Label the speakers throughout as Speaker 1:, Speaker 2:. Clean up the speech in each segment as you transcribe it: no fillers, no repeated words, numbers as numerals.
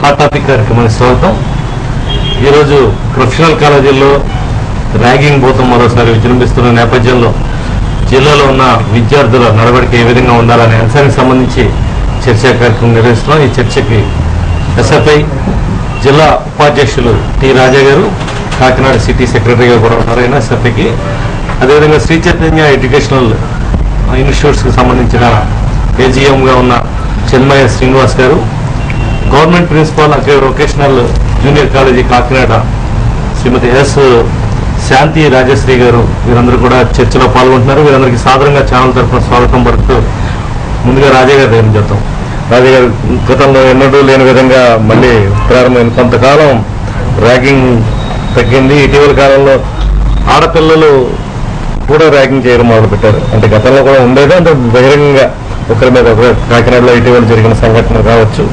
Speaker 1: Hot topic కార్యక్రమానికి స్వాగతం. ఈరోజు ప్రొఫెషనల్ కాలేజీల్లో ర్యాగింగ్ భూతం మరోసారి విజృంభిస్తున్న నేపథ్యంలో జిల్లాలో ఉన్న విద్యార్థుల నడవడిక ఏ విధంగా ఉండాలనే అంశానికి సంబంధించి చర్చా కార్యక్రమం నిర్వహిస్తున్నాం. ఈ చర్చకి ఎస్ఎఫ్ఐ జిల్లా ఉపాధ్యక్షులు టి రాజా గారు, కాకినాడ సిటీ సెక్రటరీగా కూడా ఉన్నారు ఆయన ఎస్ఎఫ్ఐకి. అదేవిధంగా శ్రీ చైతన్య ఎడ్యుకేషనల్ ఇన్స్టిట్యూట్స్కి సంబంధించిన ఏజీఎంగా ఉన్న చెన్మయ్య శ్రీనివాస్ గారు, government principal agri vocational junior college Kakinada Srimati S Shanti Rajasri గారు, వీరందరూ కూడా చర్చలో పాల్గొంటున్నారు. వీరందరికీ సాధారణంగా ఛానల్ తరఫున స్వాగతం పలుకుతూ ముందుగా రాజా గారు దగ్గర చెప్తాం. రాజా గారు, గతంలో ఎన్నడూ లేని విధంగా మళ్ళీ ప్రారంభమైన కొంతకాలం ర్యాగింగ్ తగ్గింది. ఇటీవల కాలంలో ఆడపిల్లలు కూడా ర్యాగింగ్ చేయడం మొదలుపెట్టారు. అంటే గతంలో కూడా ఉండేది, అంటే బహిరంగంగా ఒకరి మీద కాకినాడలో ఇటీవల జరిగిన సంఘటనలు కావచ్చు,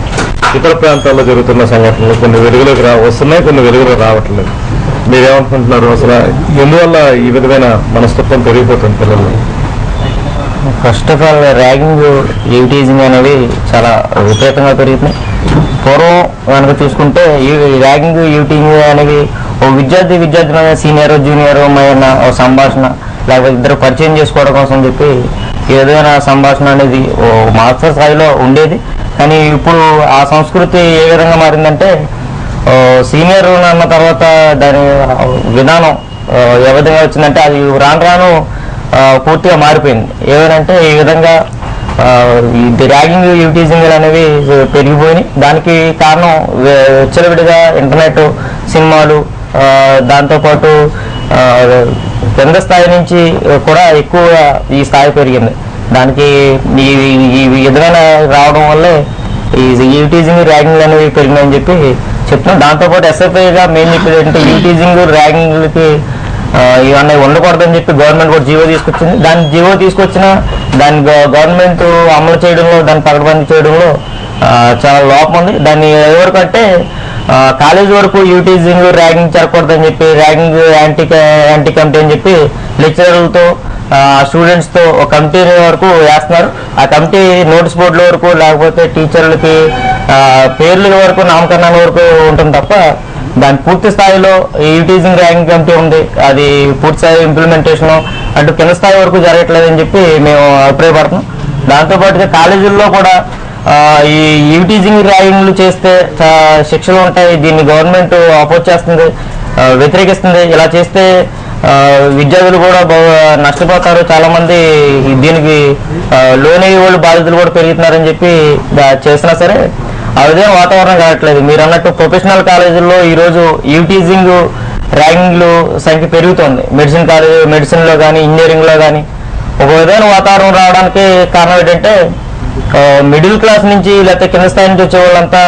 Speaker 1: ఇతర ప్రాంతాల్లో జరుగుతున్న సంఘటనలు కొన్ని వెలుగులోకి వస్తున్నాయి, కొన్ని వెలుగులోకి రావట్లేదు. మీరేమనుకుంటున్నారు? అసలు ఎందువల్ల ఈ విధమైన మనస్తత్వం పెరిగిపోతుంది పిల్లలు?
Speaker 2: First of all ragging, teasing అనేవి చాలా విపరీతంగా పెరుగుతున్నాయి. పూర్వం కనుక చూసుకుంటే ఈ ర్యాగింగ్, టీజింగ్ అనేవి ఓ విద్యార్థి సీనియర్ జూనియర్ అమ్మాయిన ఓ సంభాషణ, లేకపోతే ఇద్దరు పరిచయం చేసుకోవడం కోసం చెప్పి ఏదైనా సంభాషణ అనేది ఓ మాస్టర్ స్థాయిలో ఉండేది. కానీ ఇప్పుడు ఆ సంస్కృతి ఏ విధంగా మారిందంటే సీనియర్ అన్న తర్వాత దాని విధానం ఏ విధంగా వచ్చిందంటే అది రాను పూర్తిగా మారిపోయింది. ఏమంటే ఈ విధంగా ర్యాగింగ్, టీజింగ్ అనేవి పెరిగిపోయినాయి. దానికి కారణం విచ్చలవిడిగా ఇంటర్నెట్, సినిమాలు, దాంతోపాటు కింద స్థాయి నుంచి కూడా ఎక్కువ ఈ స్థాయి పెరిగింది. దానికి ఈ విధమైన రావడం వల్లే ఈ టీజింగ్, ర్యాగింగ్ అనేవి పెరిగినాయని చెప్పి చెప్తున్నాం. దాంతోపాటు ఎస్ఎఫ్ఐగా మెయిన్ చెప్పేది ఏంటంటే టీజింగ్, ర్యాగింగ్లకి ఇవన్నీ ఉండకూడదని చెప్పి గవర్నమెంట్ కూడా జీవో తీసుకొచ్చింది. దాని జీవో తీసుకొచ్చిన దాన్ని గవర్నమెంట్ అమలు చేయడంలో, దాన్ని పకడ్బందీ చేయడంలో చాలా లోపం ఉంది. దాన్ని ఎవరికంటే కాలేజ్ వరకు టీజింగ్, ర్యాగింగ్ జరగకూడదని చెప్పి ర్యాగింగ్ యాంటీ కమిటీ అని చెప్పి లెక్చరర్లతో స్టూడెంట్స్తో ఒక కమిటీ వరకు వేస్తున్నారు. ఆ కమిటీ నోటీస్ బోర్డుల వరకు, లేకపోతే టీచర్లకి పేర్ల వరకు, నామకరణాల వరకు ఉంటుంది తప్ప దాని పూర్తి స్థాయిలో టీజింగ్, ర్యాగింగ్ కమిటీ ఉంది, అది పూర్తి స్థాయి ఇంప్లిమెంటేషన్ అటు కింద స్థాయి వరకు జరగట్లేదని చెప్పి మేము అభిప్రాయపడుతున్నాం. దాంతోపాటుగా కాలేజీల్లో కూడా ఈ టీజింగ్, ర్యాగింగ్లు చేస్తే శిక్షలు ఉంటాయి, దీన్ని గవర్నమెంట్ అపోజ్ చేస్తుంది, వ్యతిరేకిస్తుంది. ఇలా చేస్తే విద్యార్థులు కూడా నష్టపోతారు, చాలా మంది దీనికి లోనయ్యే వాళ్ళు బాధితులు కూడా పెరుగుతున్నారని చెప్పి చేసినా సరే ఆ విధంగా వాతావరణం కావట్లేదు. మీరు అన్నట్టు ప్రొఫెషనల్ కాలేజీల్లో ఈరోజు టీజింగ్, ర్యాగింగ్లు సంఖ్య పెరుగుతోంది. మెడిసిన్లో కానీ, ఇంజనీరింగ్లో కానీ ఒక విధమైన వాతావరణం రావడానికి కారణం ఏంటంటే మిడిల్ క్లాస్ నుంచి, లేకపోతే కింద స్థాయి నుంచి వచ్చే వాళ్ళంతా,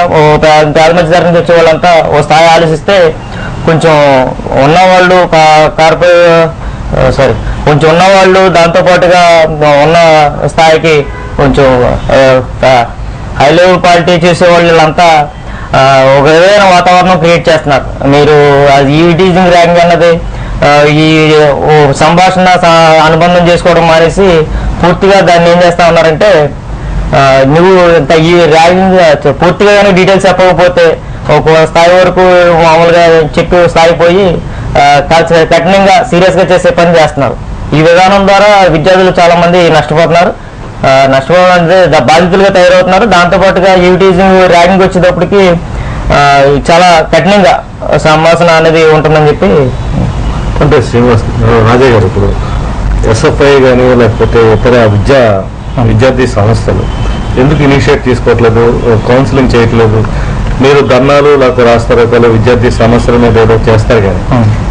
Speaker 2: పేద మధ్య తరగతి నుంచి వచ్చే వాళ్ళంతా ఓ స్థాయి ఆలోచిస్తే కొంచెం ఉన్నవాళ్ళు కొంచెం ఉన్నవాళ్ళు దాంతోపాటుగా ఉన్న స్థాయికి కొంచెం హై లెవెల్ క్వాలిటీ చేసే వాళ్ళంతా ఒక విధమైన వాతావరణం క్రియేట్ చేస్తున్నారు. మీరు ఈ టీజింగ్, ర్యాగింగ్ అన్నది ఈ సంభాషణ అనుబంధం చేసుకోవడం మానేసి పూర్తిగా దాన్ని ఏం చేస్తా ఉన్నారంటే నువ్వు ఈ ర్యాగింగ్ పూర్తిగా డీటెయిల్స్ చెప్పకపోతే ఒక స్థాయి వరకు మామూలుగా చెప్పి స్థాయి పోయి కఠినంగా సీరియస్గా చేసే పని చేస్తున్నారు. ఈ విధానం ద్వారా విద్యార్థులు చాలా మంది నష్టపోతున్నారు, నష్టపోవాలంటే బాధితులుగా తయారవుతున్నారు. దాంతోపాటుగా టీజింగ్, ర్యాగింగ్ వచ్చేటప్పటికి చాలా కఠినంగా సంభాషణ అనేది ఉంటుందని చెప్పి.
Speaker 1: అంటే శ్రీనివాస్ రాజా గారు, ఇప్పుడు ఎస్ఎఫ్ఐ కానీ లేకపోతే ఇతర విద్యార్థి సంస్థలు ఎందుకు ఇనిషియేట్ తీసుకోవట్లేదు, కౌన్సిలింగ్ చేయట్లేదు? మీరు ధర్నాలు లేకపోతే రాస్తారోకాలు విద్యార్థి సమస్యల మీద ఏదో చేస్తారు, కానీ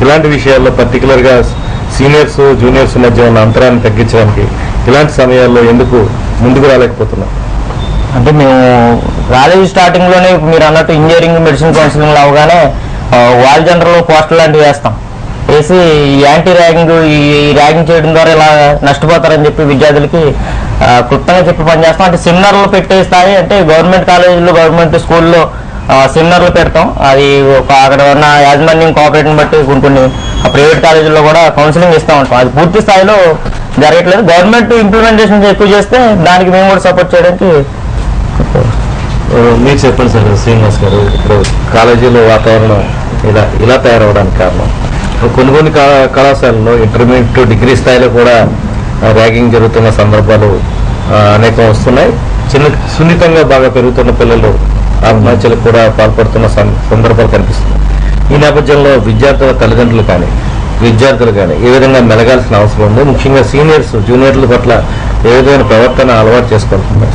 Speaker 1: ఇలాంటి విషయాల్లో పర్టికులర్గా సీనియర్స్, జూనియర్స్ మధ్య ఉన్న అంతరాన్ని తగ్గించడానికి ఇలాంటి సమయాల్లో ఎందుకు ముందుకు రాలేకపోతున్నాం?
Speaker 2: అంటే మేము కాలేజీ స్టార్టింగ్లోనే మీరు అన్నట్టు ఇంజనీరింగ్, మెడిసిన్ కౌన్సిలింగ్ అవగానే వాల్ జనరల్ పోస్టర్ లాంటివి వేస్తాం. వేసి యాంటీ ర్యాగింగ్, ఈ ర్యాగింగ్ చేయడం ద్వారా ఇలా నష్టపోతారని చెప్పి విద్యార్థులకి క్లుప్తంగా చెప్పి పనిచేస్తాం. అంటే సెమినార్లు పెట్టే స్థాయి, అంటే గవర్నమెంట్ కాలేజీల్లో, గవర్నమెంట్ స్కూల్లో సెమినార్లు పెడతాం. అది అక్కడ ఉన్న యాజమాన్యం కోఆపరేటివ్ బట్టి కొన్ని ప్రైవేట్ కాలేజీల్లో కూడా కౌన్సిలింగ్ ఇస్తూ ఉంటాం. అది పూర్తి స్థాయిలో జరగట్లేదు. గవర్నమెంట్ ఇంప్లిమెంటేషన్ ఎక్కువ చేస్తే దానికి మేము కూడా సపోర్ట్ చేయడానికి
Speaker 1: మీరు చెప్పండి సార్ శ్రీనివాస్ గారు, ఇప్పుడు కాలేజీలో వాతావరణం ఇలా తయారవడానికి కారణం కొన్ని కళాశాలలో ఇంటర్మీడియట్ డిగ్రీ స్థాయిలో కూడా ర్యాగింగ్ జరుగుతున్న సందర్భాలు అనేకం వస్తున్నాయి. సున్నితంగా బాగా పెరుగుతున్న పిల్లలు ఆత్మహత్యలకు కూడా పాల్పడుతున్న సందర్భాలు కనిపిస్తున్నాయి. ఈ నేపథ్యంలో విద్యార్థుల తల్లిదండ్రులు కానీ విద్యార్థులు కానీ ఏ విధంగా మెలగాల్సిన అవసరం ఉంది? ముఖ్యంగా సీనియర్స్ జూనియర్ల పట్ల ఏ విధమైన ప్రవర్తన అలవాటు చేసుకోవాల్సింది?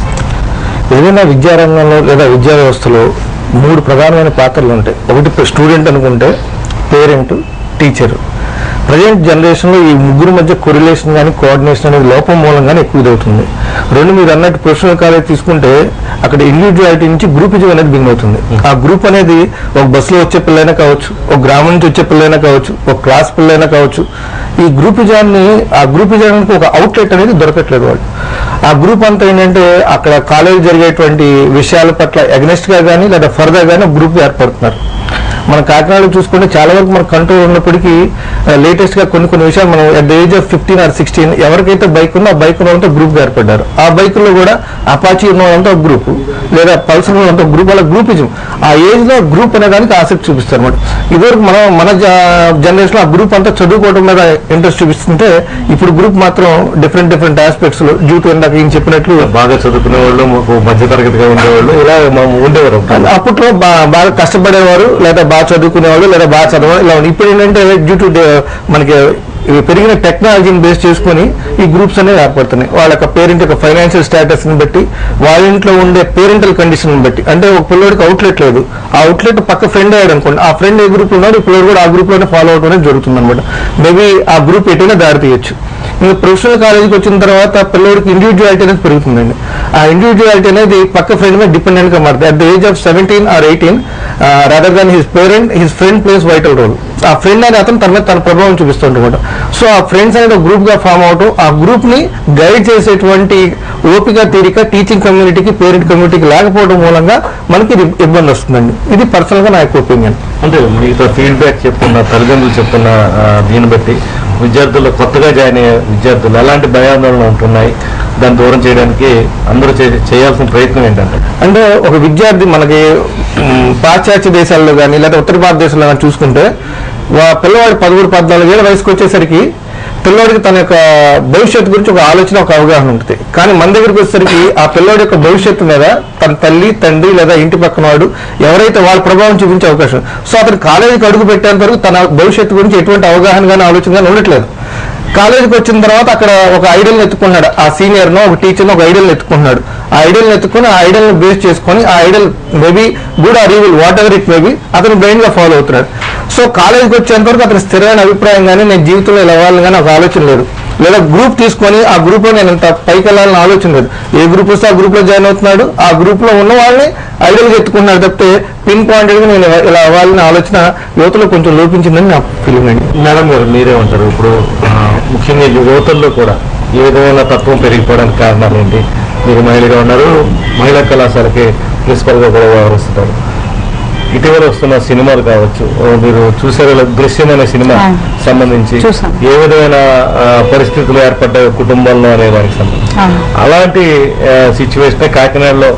Speaker 3: ఏదైనా విద్యారంగంలో లేదా విద్యా వ్యవస్థలో 3 ప్రధానమైన పాత్రలు ఉంటాయి. ఒకటి స్టూడెంట్ అనుకుంటే, పేరెంట్, టీచర్. ప్రజెంట్ జనరేషన్లో ఈ ముగ్గురు మధ్య కొరిలేషన్ కానీ కోఆర్డినేషన్ అనేది లోపం మూలంగానే ఎక్కువ ఇదవుతుంది. రెండు మీరు అన్నట్టు ప్రొఫెషనల్ కాలేజ్ తీసుకుంటే అక్కడ ఇండివిజువాలిటీ నుంచి గ్రూపిజం అనేది బింగ్ అవుతుంది. ఆ గ్రూప్ అనేది ఒక బస్సులో వచ్చే పిల్లైనా కావచ్చు, ఒక గ్రామం నుంచి వచ్చే పిల్లైనా కావచ్చు, ఒక క్లాస్ పిల్లైనా కావచ్చు. ఈ గ్రూపిజానికి ఒక అవుట్లెట్ అనేది దొరకట్లేదు వాళ్ళు. ఆ గ్రూప్ అంతా ఏంటంటే అక్కడ కాలేజ్ జరిగేటువంటి విషయాల పట్ల అగెనిస్ట్ గా కానీ లేదా ఫర్దర్ గానీ గ్రూప్ ఏర్పడుతున్నారు. మన కాకినాడలో చూసుకుంటే చాలా వరకు మన కంట్రోల్ ఉన్నప్పటికీ లేటెస్ట్ గా కొన్ని విషయాలు మనం at the age of 15 or 16 ఎవరికైతే బైక్ ఉందో ఆ బైక్ ఉన్నంతా గ్రూప్ గా ఏర్పడ్డారు. ఆ బైకుల్లో కూడా అపాచీ ఉన్నంతా ఒక గ్రూప్, లేదా పల్సర్ ఉన్నంత గ్రూప్, వాళ్ళ గ్రూపిజం ఆ ఏజ్ లో గ్రూప్ అనే దానికి ఆసక్తి చూపిస్తారు అనమాట. ఇదివరకు మన జనరేషన్ లో ఆ గ్రూప్ అంతా చదువుకోవడం మీద ఇంట్రెస్ట్ చూపిస్తుంటే ఇప్పుడు గ్రూప్ మాత్రం డిఫరెంట్ ఆస్పెక్ట్స్ లో డ్యూ టు ఇందాక ఏం చెప్పినట్లు
Speaker 1: బాగా చదువుకునే వాళ్ళు, మధ్య తరగతిగా ఉండేవాళ్ళు ఇలా ఉండేవారు.
Speaker 3: అప్పట్లో బాగా కష్టపడేవారు, లేదా బాగా చదువుకునేవాళ్ళు, లేదా బాగా చదవాలి ఇలా ఉంది. ఇప్పుడు ఏంటంటే డ్యూ టు మనకి పెరిగిన టెక్నాలజీని బేస్ చేసుకుని ఈ గ్రూప్స్ అనేవి ఏర్పడుతున్నాయి. వాళ్ళ పేరెంట్ యొక్క ఫైనాన్షియల్ స్టేటస్ ని బట్టి, వాళ్ళ ఇంట్లో ఉండే పేరెంటల్ కండిషన్ బట్టి. అంటే ఒక పిల్లడికి అవుట్లెట్ లేదు, ఆ అవుట్లెట్ పక్క ఫ్రెండ్ అయ్యాడు అనుకోండి, ఆ ఫ్రెండ్ ఏ గ్రూప్ ఉన్నాడు, ఈ పిల్లడు కూడా ఆ గ్రూప్ లోనే ఫాలో అవడం అనేది జరుగుతుంది అనమాట. మేబీ ఆ గ్రూప్ ఎటైనా దారి తీయచ్చు. ఇంకా ప్రొఫెషనల్ కాలేజీకి వచ్చిన తర్వాత పిల్లడికి ఇండివిజువాలిటీ అనేది పెరుగుతుందండి. ఆ ఇండివిజువాలిటీ అనేది పక్క ఫ్రెండ్ మీద డిపెండెంట్ గా మారుతుంది. At the age of 17 or 18 rather than his friend plays vital role. ఆ ఫ్రెండ్ అనేది అతను తన మీద తన ప్రభావం చూపిస్తుంటాడు. సో ఆ ఫ్రెండ్స్ అనేది ఒక గ్రూప్ గా ఫామ్ అవటం, ఆ గ్రూప్ ని గైడ్ చేసేటువంటి ఓపిక తీరిక టీచింగ్ కమ్యూనిటీకి పేరెంట్ కమ్యూనిటీకి లేకపోవడం మూలంగా మనకి ఇబ్బంది వస్తుందండి. ఇది పర్సనల్ గా నా యొక్క ఒపీనియన్.
Speaker 1: అంటే మీతో ఫీడ్బ్యాక్ చెప్తున్న తల్లిదండ్రులు చెప్తున్న దీన్ని బట్టి విద్యార్థులు, కొత్తగా జాయిన్ అయ్యే విద్యార్థులు ఎలాంటి భయాందోళనలు ఉంటున్నాయి, దాన్ని దూరం చేయడానికి అందరూ చేయాల్సిన ప్రయత్నం ఏంటంటే,
Speaker 3: అంటే ఒక విద్యార్థి మనకి పాశ్చాత్య దేశాల్లో కానీ లేదా ఉత్తర భారతదేశంలో కానీ చూసుకుంటే పిల్లవాడు 13-14 ఏళ్ళ వయసుకు వచ్చేసరికి పిల్లోడికి తన యొక్క భవిష్యత్తు గురించి ఒక ఆలోచన, ఒక అవగాహన ఉంటుంది. కానీ మన దగ్గరికి వచ్చేసరికి ఆ పిల్లోడి యొక్క భవిష్యత్తు మీద తన తల్లి, తండ్రి లేదా ఇంటి పక్కన వాడు ఎవరైతే వాళ్ళ ప్రభావం చూపించే అవకాశం. సో అతను కాలేజీకి అడుగు పెట్టేంత వరకు తన భవిష్యత్తు గురించి ఎటువంటి అవగాహన కానీ ఆలోచన కానీ ఉండట్లేదు. కాలేజీకి వచ్చిన తర్వాత అక్కడ ఒక ఐడియల్ని ఎత్తుకున్నాడు, ఆ సీనియర్నో ఒక టీచర్నో ఒక ఐడియల్ని ఎత్తుకున్నాడు. ఆ ఐడియల్ని ఎత్తుకుని ఆ ఐడియల్ని బేస్ చేసుకొని ఆ ideal maybe good or evil what ever it maybe అతను బ్రెయిన్ గా ఫాలో అవుతున్నాడు. సో కాలేజీకి వచ్చేంత వరకు అతను స్థిరమైన అభిప్రాయం కానీ నేను జీవితంలో ఇలా అవ్వాలని కానీ ఒక ఆలోచన లేదు. లేదా గ్రూప్ తీసుకొని ఆ గ్రూప్ లో నేను ఇంత పైకి వెళ్ళాలని ఆలోచన లేదు. ఏ గ్రూప్ వస్తే ఆ గ్రూప్ లో జాయిన్ అవుతున్నాడు, ఆ గ్రూప్ లో ఉన్న వాళ్ళని ఐడియల్గా ఎత్తుకున్నాడు తప్పితే పిన్ పాయింటెడ్ గా నేను ఇలా అవ్వాలనే ఆలోచన యువతలో కొంచెం లోపించిందని నా ఫీలింగ్ అండి.
Speaker 1: మేడం గారు మీరే ఉంటారు, ఇప్పుడు ముఖ్యంగా యువతల్లో కూడా ఏ విధమైన తత్వం పెరిగిపోవడానికి కారణాలు ఏంటి? మీరు మహిళగా ఉన్నారు, మహిళా కళాశాలకి ప్రిన్సిపల్ గా కూడా వ్యవహరిస్తారు. ఇటీవల వస్తున్న సినిమాలు కావచ్చు, మీరు చూసే దృశ్యం అనే సినిమా సంబంధించి ఏ విధమైన పరిస్థితులు ఏర్పడ్డాయి కుటుంబంలో అనే దానికి సంబంధించి అలాంటి సిచ్యువేషన్ కాకినాడలో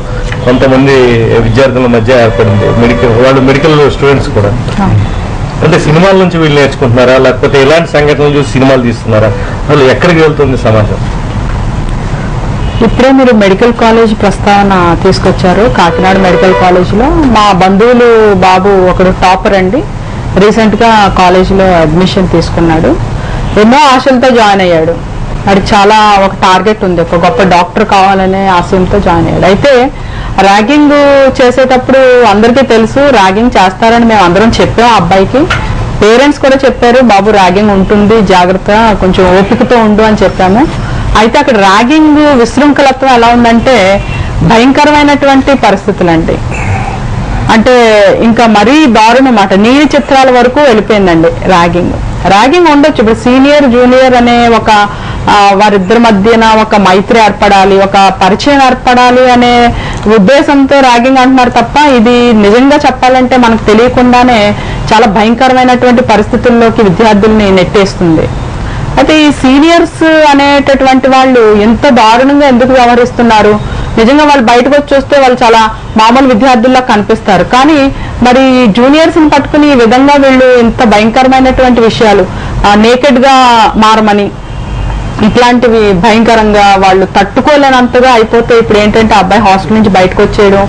Speaker 1: కొంతమంది విద్యార్థుల మధ్య ఏర్పడింది. వాళ్ళు మెడికల్ స్టూడెంట్స్ కూడా. అంటే సినిమాల నుంచి వీళ్ళు నేర్చుకుంటున్నారా, లేకపోతే ఇలాంటి సంఘటనలు చూసి సినిమాలు తీస్తున్నారా? వాళ్ళు ఎక్కడికి వెళ్తుంది సమాజం?
Speaker 4: ఇప్పుడే మీరు మెడికల్ కాలేజ్ ప్రస్తావన తీసుకొచ్చారు. కాకినాడ మెడికల్ కాలేజీలో మా బంధువులు బాబు ఒకడు టాపర్ అండి, రీసెంట్ గా కాలేజీలో అడ్మిషన్ తీసుకున్నాడు. ఎన్నో ఆశలతో జాయిన్ అయ్యాడు. వాడికి చాలా ఒక టార్గెట్ ఉంది, ఒక గొప్ప డాక్టర్ కావాలనే ఆశయంతో జాయిన్ అయ్యాడు. అయితే ర్యాగింగ్ చేసేటప్పుడు అందరికీ తెలుసు ర్యాగింగ్ చేస్తారని మేము అందరం చెప్పాం. ఆ అబ్బాయికి పేరెంట్స్ కూడా చెప్పారు, బాబు ర్యాగింగ్ ఉంటుంది, జాగ్రత్త, కొంచెం ఓపికతో ఉండు అని చెప్పాము. అయితే అక్కడ ర్యాగింగ్ విశృంఖలత్వం ఎలా ఉందంటే భయంకరమైనటువంటి పరిస్థితులండి. అంటే ఇంకా మరీ దారుణమాట, నీలి చిత్రాల వరకు వెళ్ళిపోయిందండి ర్యాగింగ్ ఉండొచ్చు. ఇప్పుడు సీనియర్ జూనియర్ అనే ఒక వారిద్దరి మధ్యన ఒక మైత్రి ఏర్పడాలి, ఒక పరిచయం ఏర్పడాలి అనే ఉద్దేశంతో ర్యాగింగ్ అంటున్నారు తప్ప ఇది నిజంగా చెప్పాలంటే మనకు తెలియకుండానే చాలా భయంకరమైనటువంటి పరిస్థితుల్లోకి విద్యార్థుల్ని నెట్టేస్తుంది. అయితే ఈ సీనియర్స్ అనేటటువంటి వాళ్ళు ఎంత దారుణంగా ఎందుకు వ్యవహరిస్తున్నారు? నిజంగా వాళ్ళు బయటకు వచ్చి చూస్తే వాళ్ళు చాలా మామూలు విద్యార్థుల్లా కనిపిస్తారు. కానీ మరి జూనియర్స్ ని పట్టుకుని ఈ విధంగా వీళ్ళు ఇంత భయంకరమైనటువంటి విషయాలు నేకెడ్ గా మారమని, ఇట్లాంటివి భయంకరంగా వాళ్ళు తట్టుకోలేనంతగా అయిపోతే ఇప్పుడు ఏంటంటే అబ్బాయి హాస్టల్ నుంచి బయటకు వచ్చేయడం,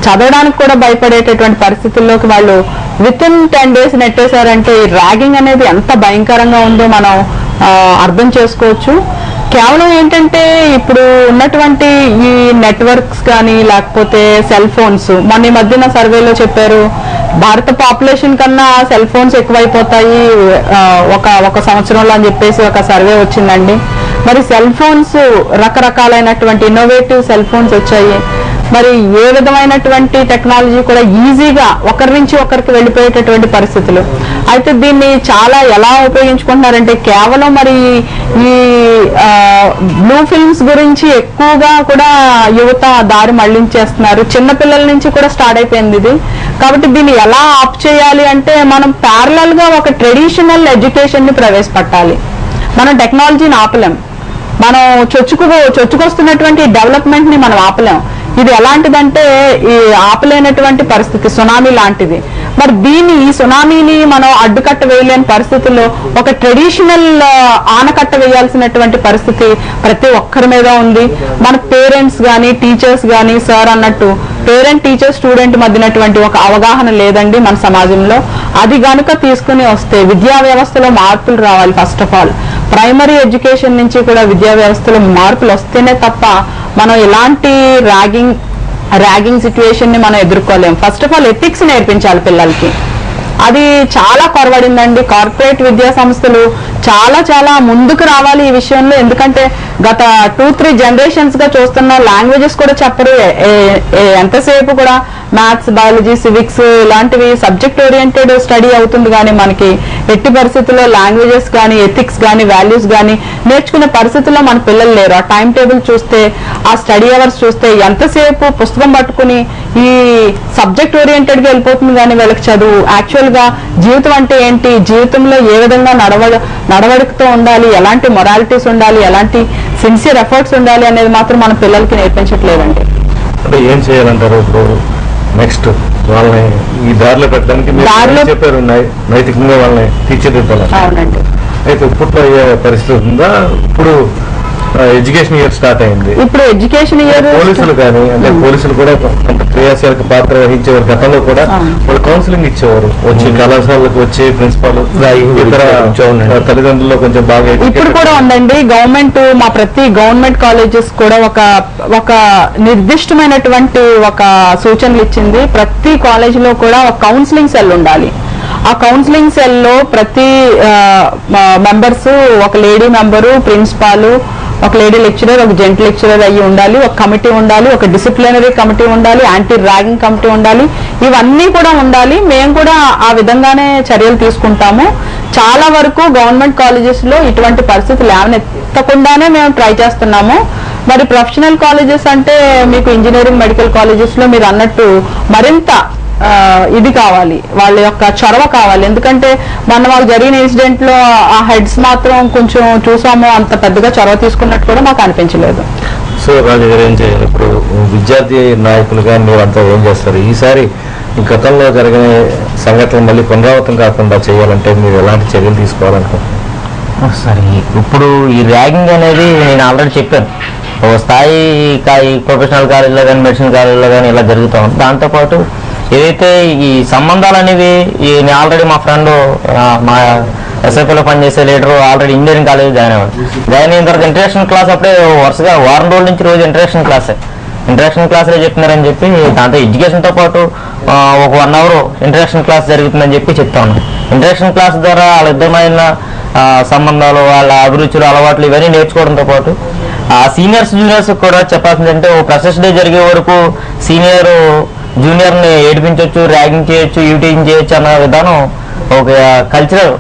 Speaker 4: చదవడానికి కూడా భయపడేటటువంటి పరిస్థితుల్లోకి వాళ్ళు విత్ ఇన్ 10 days నెట్టేశారంటే ఈ ర్యాగింగ్ అనేది ఎంత భయంకరంగా ఉందో మనం అర్థం చేసుకోవచ్చు. కేవలం ఏంటంటే ఇప్పుడు ఉన్నటువంటి ఈ నెట్వర్క్స్ కానీ లేకపోతే సెల్ ఫోన్స్, మొన్న ఈ మధ్యన సర్వేలో చెప్పారు భారత పాపులేషన్ కన్నా సెల్ ఫోన్స్ ఎక్కువైపోతాయి ఒక సంవత్సరంలో అని చెప్పేసి ఒక సర్వే వచ్చిందండి. మరి సెల్ ఫోన్స్ రకరకాలైనటువంటి ఇన్నోవేటివ్ సెల్ ఫోన్స్ వచ్చాయి. మరి ఏ విధమైనటువంటి టెక్నాలజీ కూడా ఈజీగా ఒకరి నుంచి ఒకరికి వెళ్ళిపోయేటటువంటి పరిస్థితులు. అయితే దీన్ని చాలా ఎలా ఉపయోగించుకుంటున్నారంటే కేవలం మరి ఈ బ్లూ ఫిల్మ్స్ గురించి ఎక్కువగా కూడా యువత దారి మళ్లించేస్తున్నారు. చిన్నపిల్లల నుంచి కూడా స్టార్ట్ అయిపోయింది ఇది. కాబట్టి దీన్ని ఎలా ఆప్ చేయాలి అంటే మనం ప్యారలల్ గా ఒక ట్రెడిషనల్ ఎడ్యుకేషన్ ని ప్రవేశపెట్టాలి. మనం టెక్నాలజీని ఆపలేం, మనం చొచ్చుకొస్తున్నటువంటి డెవలప్మెంట్ ని మనం ఆపలేం. ఇది ఎలాంటిదంటే ఈ ఆపలేనటువంటి పరిస్థితి, సునామీ లాంటిది. మరి ఈ సునామీని మనం అడ్డుకట్ట వేయలేని పరిస్థితుల్లో ఒక ట్రెడిషనల్ ఆనకట్ట వేయాల్సినటువంటి పరిస్థితి ప్రతి ఒక్కరి మీద ఉంది. మన పేరెంట్స్ కానీ టీచర్స్ కానీ సార్ అన్నట్టు పేరెంట్ టీచర్ స్టూడెంట్ మధ్యనటువంటి ఒక అవగాహన లేదండి మన సమాజంలో. అది గనుక తీసుకుని వస్తే విద్యా వ్యవస్థలో మార్పులు రావాలి. First of all primary education నుంచి కూడా విద్యా వ్యవస్థలో మార్పులు వస్తేనే తప్ప మనం ఎలాంటి ర్యాగింగ్ సిచ్యువేషన్ ని మనం ఎదుర్కోలేం. ఫస్ట్ ఆఫ్ ఆల్ ఎథిక్స్ నేర్పించాలి పిల్లలకి. అది చాలా కొరవడిందండి. కార్పొరేట్ విద్యా సంస్థలు చాలా ముందుకు రావాలి ఈ విషయంలో. ఎందుకంటే గత 2-3 generations గా చూస్తున్న లాంగ్వేజెస్ కూడా చెప్పరు. ఎంతసేపు కూడా మ్యాథ్స్, బయాలజీ, సివిక్స్ ఇలాంటివి సబ్జెక్ట్ ఓరియంటెడ్ స్టడీ అవుతుంది. కానీ మనకి ఎట్టి పరిస్థితుల్లో లాంగ్వేజెస్ కానీ ఎథిక్స్ కానీ వాల్యూస్ కానీ నేర్చుకునే పరిస్థితుల్లో మన పిల్లలు లేరు. ఆ టైం టేబుల్ చూస్తే, ఆ స్టడీ అవర్స్ చూస్తే ఎంతసేపు పుస్తకం పట్టుకుని ఈ సబ్జెక్ట్ ఓరియంటెడ్ గా వెళ్ళిపోతుంది. కానీ వీళ్ళకి చదువు యాక్చువల్ గా జీవితం అంటే ఏంటి, జీవితంలో ఏ విధంగా నడవడికతో ఉండాలి, ఎలాంటి మొరాలిటీస్ ఉండాలి, ఎలాంటి సిన్సియర్ ఎఫర్ట్స్ ఉండాలి అనేది మాత్రం మన పిల్లలకి నేర్పించట్లేదండి.
Speaker 1: అంటే ఏం చేయాలంటారు ఇప్పుడు నెక్స్ట్ వాళ్ళని ఈ దారిలో పెట్టడానికి చెప్పారు, నైతికంగా వాళ్ళని తీర్చిదిద్దాలి.
Speaker 4: అవునండి.
Speaker 1: అయితే ఇప్పట్లో అయ్యే పరిస్థితి ఉందా? ఇప్పుడు ఎడ్యుకేషన్ ఇయర్ స్టార్ట్ అయింది.
Speaker 4: ఇప్పుడు ఎడ్యుకేషన్ ఇయర్
Speaker 1: పోలీసులు కానీ అంటే పోలీసులు కూడా కొంత క్రియాశీలక పాత్ర వహించేవారు. గతంలో కూడా వాళ్ళు కౌన్సిలింగ్ ఇచ్చేవారు, వచ్చి కళాశాలకు వచ్చి ప్రిన్సిపాల్ ఇతర తల్లిదండ్రుల్లో కొంచెం బాగా.
Speaker 4: ఇప్పుడు కూడా ఉందండి. మా ప్రతి గవర్నమెంట్ కాలేజెస్ కూడా ఒక నిర్దిష్టమైనటువంటి ఒక సూచనలు ఇచ్చింది. ప్రతి కాలేజీలో కూడా ఒక కౌన్సిలింగ్ సెల్ ఉండాలి. ఆ కౌన్సిలింగ్ సెల్లో ప్రతి మెంబర్స్, ఒక లేడీ మెంబరు, ప్రిన్సిపాల్, ఒక లేడీ లెక్చరర్, ఒక జెంట్ లెక్చరర్ అయ్యి ఉండాలి. ఒక కమిటీ ఉండాలి, ఒక డిసిప్లినరీ కమిటీ ఉండాలి, యాంటీ ర్యాగింగ్ కమిటీ ఉండాలి. ఇవన్నీ కూడా ఉండాలి. మేము కూడా ఆ విధంగానే చర్యలు తీసుకుంటాము. చాలా వరకు గవర్నమెంట్ కాలేజెస్ లో ఇటువంటి పరిస్థితులు లేవనెత్తకుండానే మేము ట్రై చేస్తున్నాము. మరి ప్రొఫెషనల్ కాలేజెస్ అంటే మీకు ఇంజనీరింగ్, మెడికల్ కాలేజెస్ లో మీరు అన్నట్టు మరింత ఇది కావాలి, వాళ్ళ యొక్క చొరవ కావాలి. ఎందుకంటే మొన్న మాకు జరిగిన ఇన్సిడెంట్ లో ఆ హెడ్స్ మాత్రం కొంచెం చూసాము, అంత పెద్దగా చొరవ తీసుకున్నట్టు కూడా మాకు అనిపించలేదు.
Speaker 1: సో రాజు గారు ఏం చేయాలి ఇప్పుడు? విద్యార్థి నాయకులుగా మీరు అంతా ఏం చేస్తారు? ఈసారి గతంలో జరిగిన సంఘటనలు మళ్ళీ పునరావృతం కాకుండా చేయాలంటే మీరు ఎలాంటి చర్యలు తీసుకోవాలనుకుంటున్నారు?
Speaker 2: సరే, ఇప్పుడు ఈ ర్యాగింగ్ అనేది నేను ఆల్రెడీ చెప్పాను, ఓ స్థాయి ప్రొఫెషనల్ కాలేజీలో కానీ మెడిసిన్ కాలేజీలో కానీ ఇలా జరుగుతూ ఉంది. దాంతోపాటు ఏదైతే ఈ సంబంధాలు అనేవి నేను ఆల్రెడీ మా ఫ్రెండ్ మా ఎస్ఎఫ్లో పనిచేసే leader already engineering college join అయిన తర్వాత ఇంటరాక్షన్ క్లాస్ అప్పుడే వరుసగా వారం రోజుల నుంచి రోజు ఇంటరాక్షన్ క్లాసులే చెప్తున్నారని చెప్పి దాంతో ఎడ్యుకేషన్తో పాటు ఒక 1 hour ఇంటరాక్షన్ క్లాస్ జరుగుతుందని చెప్పి చెప్తా ఉన్నాను. ఇంటరాక్షన్ క్లాస్ ద్వారా వాళ్ళిద్దమైన సంబంధాలు, వాళ్ళ అభిరుచులు, అలవాట్లు ఇవన్నీ నేర్చుకోవడంతో పాటు సీనియర్స్ జూనియర్స్ కూడా చెప్పాల్సిందంటే ఓ ఫ్రెషర్స్ డే జరిగే వరకు సీనియర్ జూనియర్ని ఏడిపించవచ్చు, ర్యాగింగ్ చేయొచ్చు, యూటీజింగ్ చేయొచ్చు అన్న విధానం ఒక కల్చరల్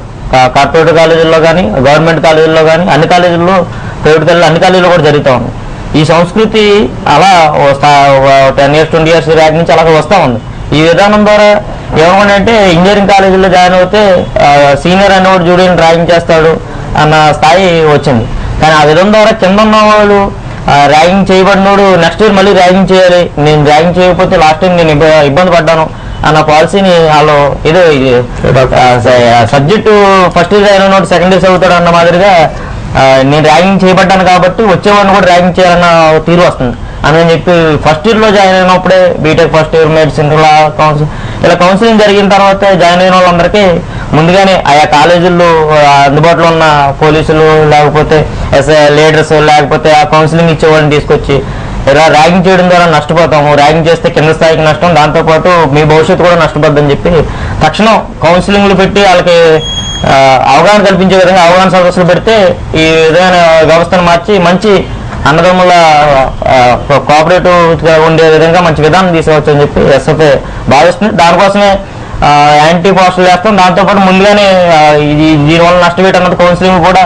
Speaker 2: కార్పొరేట్ కాలేజీల్లో కానీ గవర్నమెంట్ కాలేజీల్లో కానీ అన్ని కాలేజీల్లో ప్రైవేట్ అన్ని కాలేజీల్లో కూడా జరుగుతూ ఉంది. ఈ సంస్కృతి అలా 10 years 20 years ర్యాగ్ నుంచి అలాగే వస్తూ ఉంది. ఈ విధానం ద్వారా ఏమంటే ఇంజనీరింగ్ కాలేజీలో జాయిన్ అవుతే సీనియర్ అనేవాడు జూనియర్ని ర్యాగింగ్ చేస్తాడు అన్న స్థాయి వచ్చింది. కానీ ఆ విధానం ద్వారా కింద ఉన్న వాళ్ళు ర్యాగింగ్ చేయబడినోడు నెక్స్ట్ ఇయర్ మళ్ళీ ర్యాగింగ్ చేయాలి, నేను ర్యాగింగ్ చేయకపోతే లాస్ట్ టైం నేను ఇబ్బంది పడ్డాను అన్న పాలసీని వాళ్ళు ఏదో సబ్జెక్టు ఫస్ట్ ఇయర్ అయిన సెకండ్ ఇయర్ చదువుతాడు అన్న మాదిరిగా నేను ర్యాగింగ్ చేయబడ్డాను కాబట్టి వచ్చేవాడిని కూడా ర్యాగింగ్ చేయాలన్న తీరు వస్తుంది అని చెప్పి ఫస్ట్ ఇయర్లో జాయిన్ అయినప్పుడే బీటెక్ ఫస్ట్ ఇయర్ మెడిసిన్ ఇలా కౌన్సిలింగ్ జరిగిన తర్వాత జాయిన్ అయిన వాళ్ళందరికీ ముందుగానే ఆయా కాలేజీల్లో అందుబాటులో ఉన్న పోలీసులు లేకపోతే లీడర్స్ లేకపోతే ఆ కౌన్సిలింగ్ ఇచ్చేవాళ్ళని తీసుకొచ్చి ఇలా ర్యాగింగ్ చేయడం ద్వారా నష్టపోతాము, ర్యాగింగ్ చేస్తే కింద స్థాయికి నష్టం, దాంతోపాటు మీ భవిష్యత్తు కూడా నష్టపోద్దని చెప్పి తక్షణం కౌన్సిలింగ్లు పెట్టి వాళ్ళకి అవగాహన కల్పించే విధంగా అవగాహన సదస్సులు పెడితే ఈ విధమైన వ్యవస్థను మార్చి మంచి అన్నదమ్ముల కోఆపరేటివ్గా ఉండే విధంగా మంచి విధానం తీసుకోవచ్చు అని చెప్పి ఎస్ఎఫ్ఐ భావిస్తుంది. దానికోసమే యాంటీ పోస్టులు చేస్తాం, దాంతోపాటు ముందుగానే దీనివల్ల నష్టపోయేట అన్నది కౌన్సిలింగ్ కూడా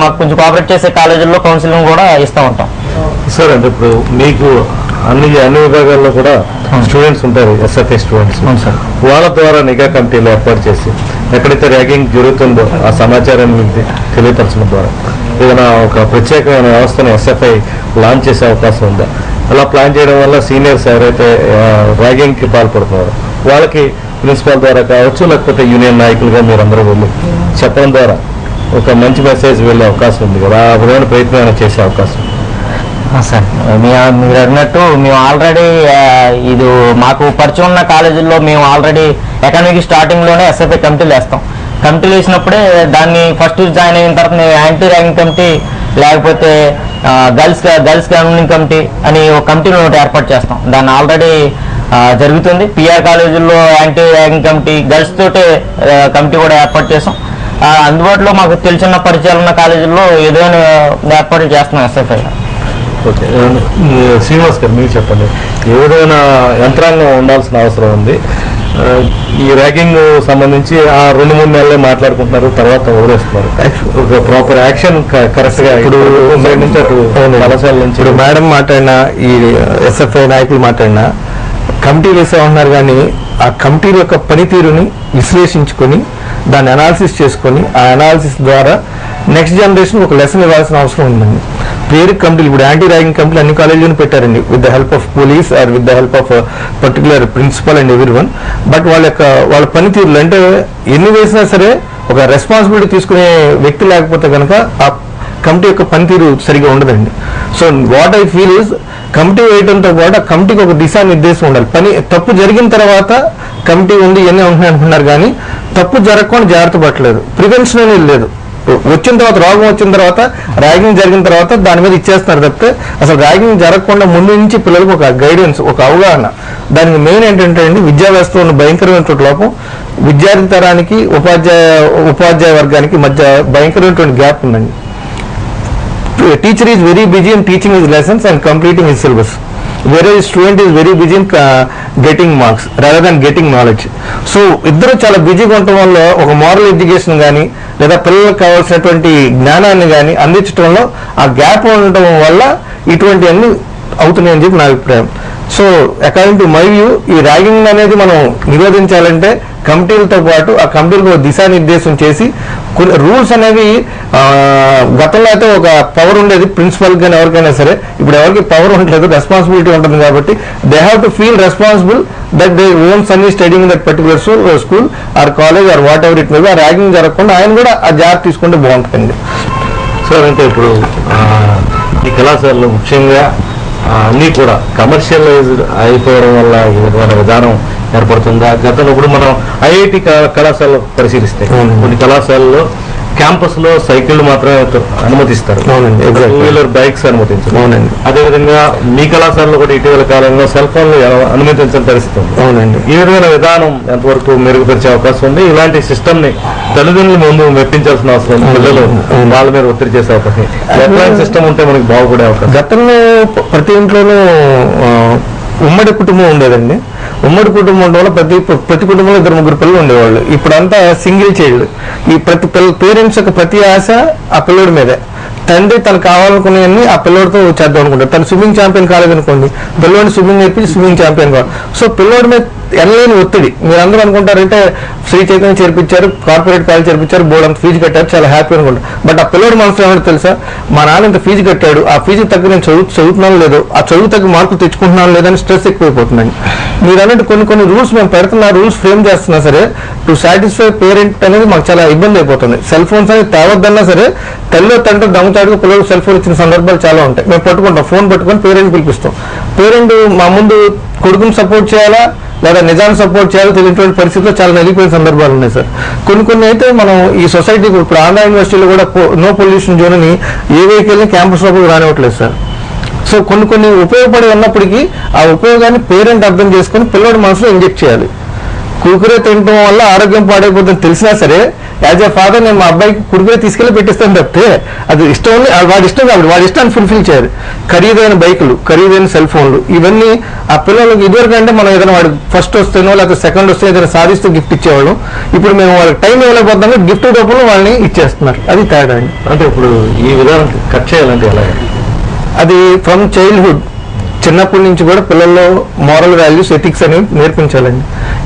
Speaker 2: మాకు కొంచెం కోఆపరేట్ చేసే కాలేజీల్లో కౌన్సిలింగ్ కూడా ఇస్తూ ఉంటాం.
Speaker 1: సార్ అంటే ఇప్పుడు మీకు అన్ని విభాగాల్లో కూడా స్టూడెంట్స్ ఉంటారు, ఎస్ఎఫ్ఐ స్టూడెంట్స్, వాళ్ళ ద్వారా నిఘా కమిటీలు ఏర్పాటు చేసి ఎక్కడైతే ర్యాగింగ్ జరుగుతుందో ఆ సమాచారాన్ని తెలియపరచడం ద్వారా ఏదైనా ఒక ప్రత్యేకమైన వ్యవస్థను ఎస్ఎఫ్ఐ లాంచ్ చేసే అవకాశం ఉందా? అలా ప్లాన్ చేయడం వల్ల సీనియర్స్ ఎవరైతే ర్యాగింగ్కి పాల్పడుతున్నారో వాళ్ళకి ప్రిన్సిపాల్ ద్వారా కావచ్చు, లేకపోతే యూనియన్ నాయకులుగా మీరందరూ వెళ్ళి చెప్పడం ద్వారా ఒక మంచి మెసేజ్ వెళ్ళే అవకాశం ఉంది కదా, ఆ విధమైన ప్రయత్నం చేసే అవకాశం.
Speaker 2: సార్ మీరు అన్నట్టు మేము ఆల్రెడీ ఇది మాకు పరిచయం ఉన్న కాలేజీల్లో మేము ఆల్రెడీ అకాడమిక్ స్టార్టింగ్లోనే ఎస్ఎఫ్ఐ కమిటీలు వేస్తాం. కమిటీలు వేసినప్పుడే దాన్ని ఫస్ట్ జాయిన్ అయిన తర్వాత యాంటీ ర్యాగింగ్ కమిటీ లేకపోతే గర్ల్స్ కౌన్సిలింగ్ కమిటీ అని ఒక కమిటీని ఒకటి ఏర్పాటు చేస్తాం. దాన్ని ఆల్రెడీ జరుగుతుంది. పిఆర్ కాలేజీల్లో యాంటీ ర్యాగింగ్ కమిటీ గర్ల్స్ తోటే కమిటీ కూడా ఏర్పాటు చేస్తాం. అందుబాటులో మాకు తెలిసిన పరిచయాలు ఉన్న కాలేజీల్లో ఏదైనా ఏర్పాట్లు చేస్తున్నాం ఎస్ఎఫ్ఐ.
Speaker 1: ఓకే, శ్రీనివాస్ గారు మీరు చెప్పండి, ఏ విధమైన యంత్రాంగం ఉండాల్సిన అవసరం ఉంది? ఈ ర్యాగింగ్ సంబంధించి ఆ 2-3 నెలలే మాట్లాడుకుంటున్నారు, తర్వాత వదిలేస్తున్నారు. ఒక ప్రాపర్ యాక్షన్ కరెక్ట్ గా ఇప్పుడు కళాశాల నుంచి
Speaker 3: ఇప్పుడు మేడం మాట్లాడినా ఈ ఎస్ఎఫ్ఐ నాయకులు మాట్లాడినా కమిటీ వేసామన్నారు, కానీ ఆ కమిటీల యొక్క పనితీరుని విశ్లేషించుకొని దాన్ని అనాలిసిస్ చేసుకొని ఆ అనాలిసిస్ ద్వారా నెక్స్ట్ జనరేషన్ ఒక లెసన్ ఇవ్వాల్సిన అవసరం ఉందండి. పేరు కమిటీలు ఇప్పుడు యాంటీ ర్యాగింగ్ కమిటీలు అన్ని కాలేజీలను పెట్టారండి, with the help of police or with the help of particular principal and everyone. But వాళ్ళ పనితీరులు అంటే ఎన్ని వేసినా సరే ఒక రెస్పాన్సిబిలిటీ తీసుకునే వ్యక్తి లేకపోతే కనుక ఆ కమిటీ యొక్క పనితీరు సరిగా ఉండదండి. So what I feel is committee వేయడంతో పాటు ఆ కమిటీకి ఒక దిశానిర్దేశం ఉండాలి. తప్పు జరిగిన తర్వాత కమిటీ ఉంది ఇవన్నీ ఉంటున్నాయి అనుకున్నారు, కానీ తప్పు జరగకుండా జాగ్రత్త పట్టలేదు, ప్రివెన్షన్ అనేది లేదు. వచ్చిన తర్వాత రోగం వచ్చిన తర్వాత ర్యాగింగ్ జరిగిన తర్వాత దాని మీద ఇచ్చేస్తున్నారు తప్పితే అసలు ర్యాగింగ్ జరగకుండా ముందు నుంచి పిల్లలకు ఒక గైడెన్స్, ఒక అవగాహన. దానికి మెయిన్ ఏంటంటే అండి, విద్యా వ్యవస్థలో ఉన్న భయంకరమైనటువంటి లోపం విద్యార్థి తరానికి ఉపాధ్యాయ వర్గానికి మధ్య భయంకరమైనటువంటి గ్యాప్ ఉందండి. Teacher is very busy in teaching his lessons and completing his syllabus, whereas student is very busy in getting marks rather than getting knowledge. So ఇద్దరు చాలా బిజీగా ఉండటం వల్ల ఒక మోరల్ ఎడ్యుకేషన్ కానీ లేదా పిల్లలకు కావాల్సినటువంటి జ్ఞానాన్ని కానీ అందించడంలో ఆ గ్యాప్ ఉండటం వల్ల ఇటువంటి అన్ని అవుతున్నాయని చెప్పి నా అభిప్రాయం. So according to my view ఈ ర్యాగింగ్ అనేది మనం నిరోధించాలంటే కమిటీలతో పాటు ఆ కమిటీలకు దిశానిర్దేశం చేసి కొన్ని రూల్స్ అనేవి గతంలో అయితే ఒక పవర్ ఉండేది ప్రిన్సిపల్ కానీ ఎవరికైనా సరే, ఇప్పుడు ఎవరికి పవర్ ఉండలేదు, రెస్పాన్సిబిలిటీ ఉంటుంది. కాబట్టి they have to feel responsible that they own son ఈ studying that particular school or college or whatever it may be. ఆ ర్యాగింగ్ జరగకుండా ఆయన కూడా ఆ జాగ్రత్త తీసుకుంటే బాగుంటుంది.
Speaker 1: సార్ అంటే ఇప్పుడు ఈ కళాశాలలో ముఖ్యంగా అన్నీ కూడా కమర్షియలైజ్డ్ అయిపోవడం వల్ల ఈ విధమైన విధానం ఏర్పడుతుందా? గతంలో ఇప్పుడు మనం ఐఐటి కళాశాలలో పరిశీలిస్తే కొన్ని కళాశాలలో క్యాంపస్ లో సైకిళ్లు మాత్రమే అనుమతిస్తారు, టూ వీలర్ బైక్స్ అనుమతించారు.
Speaker 3: అవునండి.
Speaker 1: అదేవిధంగా మీ కళాశాలలో కూడా ఇటీవల కాలంలో సెల్ ఫోన్లు అనుమతించిన పరిస్థితి ఉంది.
Speaker 3: అవునండి.
Speaker 1: ఈ విధమైన విధానం ఎంతవరకు మెరుగుపరిచే అవకాశం ఉంది? ఇలాంటి సిస్టమ్ ని తల్లిదండ్రుల ముందు మెప్పించాల్సిన అవసరం ఉంది, పిల్లలు వాళ్ళ మీద ఒత్తిడి చేసే అవకాశం, ఎట్లాంటి సిస్టమ్ ఉంటే మనకి బాగుపడే అవకాశం?
Speaker 3: గతంలో ప్రతి ఇంట్లోనూ ఉమ్మడి కుటుంబం ఉండేదండి. ఉమ్మడి కుటుంబం ఉండడం వల్ల ప్రతి కుటుంబంలో 2-3 పిల్లలు ఉండేవాళ్ళు. ఇప్పుడంతా సింగిల్ చైల్డ్. ఈ ప్రతి పేరెంట్స్ యొక్క ప్రతి ఆశ ఆ పిల్లడి మీదే. తండ్రి తను కావాలనుకునేవన్నీ ఆ పిల్లోడితో చేద్దాం అనుకుంటారు. తను స్విమ్మింగ్ ఛాంపియన్ కాలేదు అనుకోండి, పిల్లోడిని స్విమ్మింగ్ నేర్పించి స్విమ్మింగ్ ఛాంపియన్ కావాలి. సో పిల్లోడి మీద ఎనలేని ఒత్తిడి. మీరు అందరూ అనుకుంటారంటే శ్రీ చైతన్య చేర్పించారు, కార్పొరేట్ కాలేజ్ చేర్పించారు, బోర్డు అంత ఫీజు కట్టారు, చాలా హ్యాపీ అనుకుంటారు. బట్ ఆ పిల్లోడి మనసులో ఏమంటే తెలుసా, మా నాన్న ఇంత ఫీజు కట్టాడు, ఆ ఫీజు తగ్గ నేను చదువుతున్నాను లేదో, ఆ చదువు తగ్గ మార్కులు తెచ్చుకుంటున్నాను లేదని స్ట్రెస్ ఎక్కువైపోతుందండి. మీరు అన్నట్టు కొన్ని రూల్స్ మేము పెడుతున్నా, రూల్స్ ఫ్రేమ్ చేస్తున్నా సరే టు సాటిస్ఫై పేరెంట్ అనేది మాకు చాలా ఇబ్బంది అయిపోతుంది. సెల్ ఫోన్స్ అనేది తేవద్దన్నా సరే తల్లిలో తండ్రి దమ్ముతాడుకు పిల్లలకు సెల్ ఫోన్ ఇచ్చిన సందర్భాలు చాలా ఉంటాయి. మేము పట్టుకుంటాం, ఫోన్ పట్టుకొని పేరెంట్ పిలిపిస్తాం. పేరెంట్ మా ముందు కొడుకుని సపోర్ట్ చేయాలా లేదా నిజాన్ని సపోర్ట్ చేయాలో తెలియనటువంటి పరిస్థితుల్లో చాలా నలిగిపోయిన సందర్భాలు ఉన్నాయి సార్. కొన్ని అయితే మనం ఈ సొసైటీ ఇప్పుడు ఆంధ్ర యూనివర్సిటీలో కూడా నో పొల్యూషన్ జోన్ అని ఏ వెహికల్ని క్యాంపస్ లోపలికి రానివ్వట్లేదు సార్. సో కొన్ని ఉపయోగపడి ఉన్నప్పటికీ ఆ ఉపయోగాన్ని పేరెంట్ అర్థం చేసుకుని పిల్లవాడి మనసులో ఇంజెక్ట్ చేయాలి. కురుకురే తినడం వల్ల ఆరోగ్యం పాడైపోతుందని తెలిసినా సరే యాజ్ ఏ ఫాదర్ నేను మా అబ్బాయికి కురుకురే తీసుకెళ్లి పెట్టిస్తాను తప్పితే అది ఇష్టం ఉంది, వాడి ఇష్టం కాబట్టి వాడి ఇష్టాన్ని ఫుల్ఫిల్ చేయాలి. ఖరీదైన బైకులు, ఖరీదైన సెల్ ఫోన్లు ఇవన్నీ ఆ పిల్లలకు ఇదివరకు అంటే మనం ఏదైనా వాడు ఫస్ట్ వస్తేనో లేకపోతే సెకండ్ వస్తే ఏదైనా సాధిస్తూ గిఫ్ట్ ఇచ్చేవాళ్ళం. ఇప్పుడు మేము వాళ్ళకి టైం ఇవ్వలేకపోతున్నాం, గిఫ్ట్ రూపంలో వాళ్ళని ఇచ్చేస్తున్నారు. అది తేడా అండి.
Speaker 1: అంటే ఇప్పుడు ఈ విధానం కట్ చేయాలంటే ఎలా?
Speaker 3: అది ఫ్రమ్ చైల్డ్హుడ్ చిన్నప్పటి నుంచి కూడా పిల్లల్లో మోరల్ వాల్యూస్, ఎథిక్స్ అనేవి నేర్పించాలండి.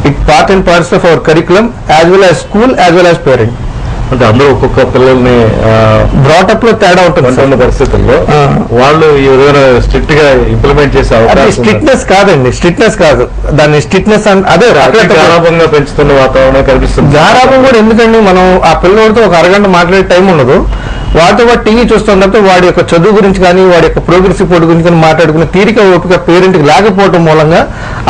Speaker 3: It part and parts of our curriculum as well as school as well as parent.
Speaker 1: అంటే అందరూ ఒక్కొక్క పిల్లల్ని
Speaker 3: బ్రాటప్ లో తేడా ఉంటుంది
Speaker 1: పరిస్థితుల్లో వాళ్ళు ఈ విధంగా స్ట్రిక్ట్ గా ఇంప్లిమెంట్ చేసే అవకాశం.
Speaker 3: స్ట్రిక్ట్నెస్ కాదండి, స్ట్రిక్ట్నెస్ కాదు దాన్ని స్ట్రిక్ట్నెస్ అదే
Speaker 1: గారాభంగా పెంచుతున్న వాతావరణం కనిపిస్తుంది.
Speaker 3: గారాభం కూడా ఎందుకండి, మనం ఆ పిల్లలతో ఒక అరగంట మాట్లాడే టైం ఉండదు, వాటితో పాటు టీవీ చూస్తాం తప్ప వాడి యొక్క చదువు గురించి కానీ వాడి యొక్క ప్రోగ్రెస్ రిపోర్ట్ గురించి కానీ మాట్లాడుకునే తీరిక ఓపిక పేరెంట్కి లేకపోవడం మూలంగా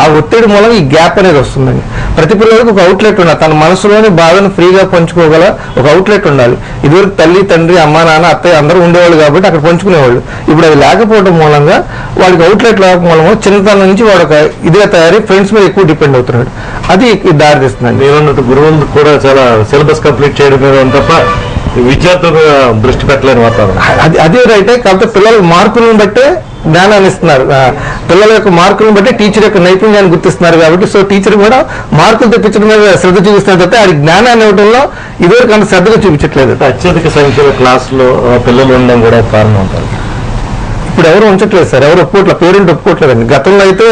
Speaker 3: ఆ ఒత్తిడి మూలంగా ఈ గ్యాప్ అనేది వస్తుందండి. ప్రతి పిల్లలకు ఒక అవుట్లెట్ ఉండాలి, తన మనసులోని బాధను ఫ్రీగా పంచుకోగల ఒక అవుట్లెట్ ఉండాలి. ఇదివరకు తల్లి తండ్రి అమ్మ నాన్న అత్తయ్య అందరూ ఉండేవాళ్ళు కాబట్టి అక్కడ పంచుకునేవాళ్ళు. ఇప్పుడు అది లేకపోవడం మూలంగా వాడికి అవుట్లెట్ లేకపోవడం మూలంగా చిన్నతనం నుంచి వాడు ఒక ఇదిగా తయారీ ఫ్రెండ్స్ మీద ఎక్కువ డిపెండ్ అవుతున్నాడు. అది దారి తీస్తుందండి.
Speaker 1: నేనున్నట్టు గురువులు కూడా చాలా సిలబస్ కంప్లీట్ చేయడం మీద తప్ప విద్యార్థులు దృష్టి పెట్టలేని వాతావరణం.
Speaker 3: అదే రైటే, కాకపోతే పిల్లల మార్కులను బట్టే జ్ఞానాన్ని ఇస్తున్నారు. పిల్లల యొక్క మార్కులను బట్టి టీచర్ యొక్క నైపుణ్యాన్ని గుర్తిస్తున్నారు కాబట్టి సో టీచర్ కూడా మార్కులు తెప్పించడం మీద శ్రద్ధ చూపిస్తున్నారు తప్ప అది జ్ఞానాన్ని ఇవ్వడంలో ఇదివరకు అంత శ్రద్ధగా చూపించట్లేదు.
Speaker 1: అత్యధిక సంఖ్యలో క్లాసులో పిల్లలు ఉండడం కూడా కారణం ఉంటారు.
Speaker 3: ఇప్పుడు ఎవరు ఉంచట్లేదు సార్, ఎవరు ఒప్పుకోవట్లేదు, పేరెంట్ ఒప్పుకోవట్లేదండి. గతంలో అయితే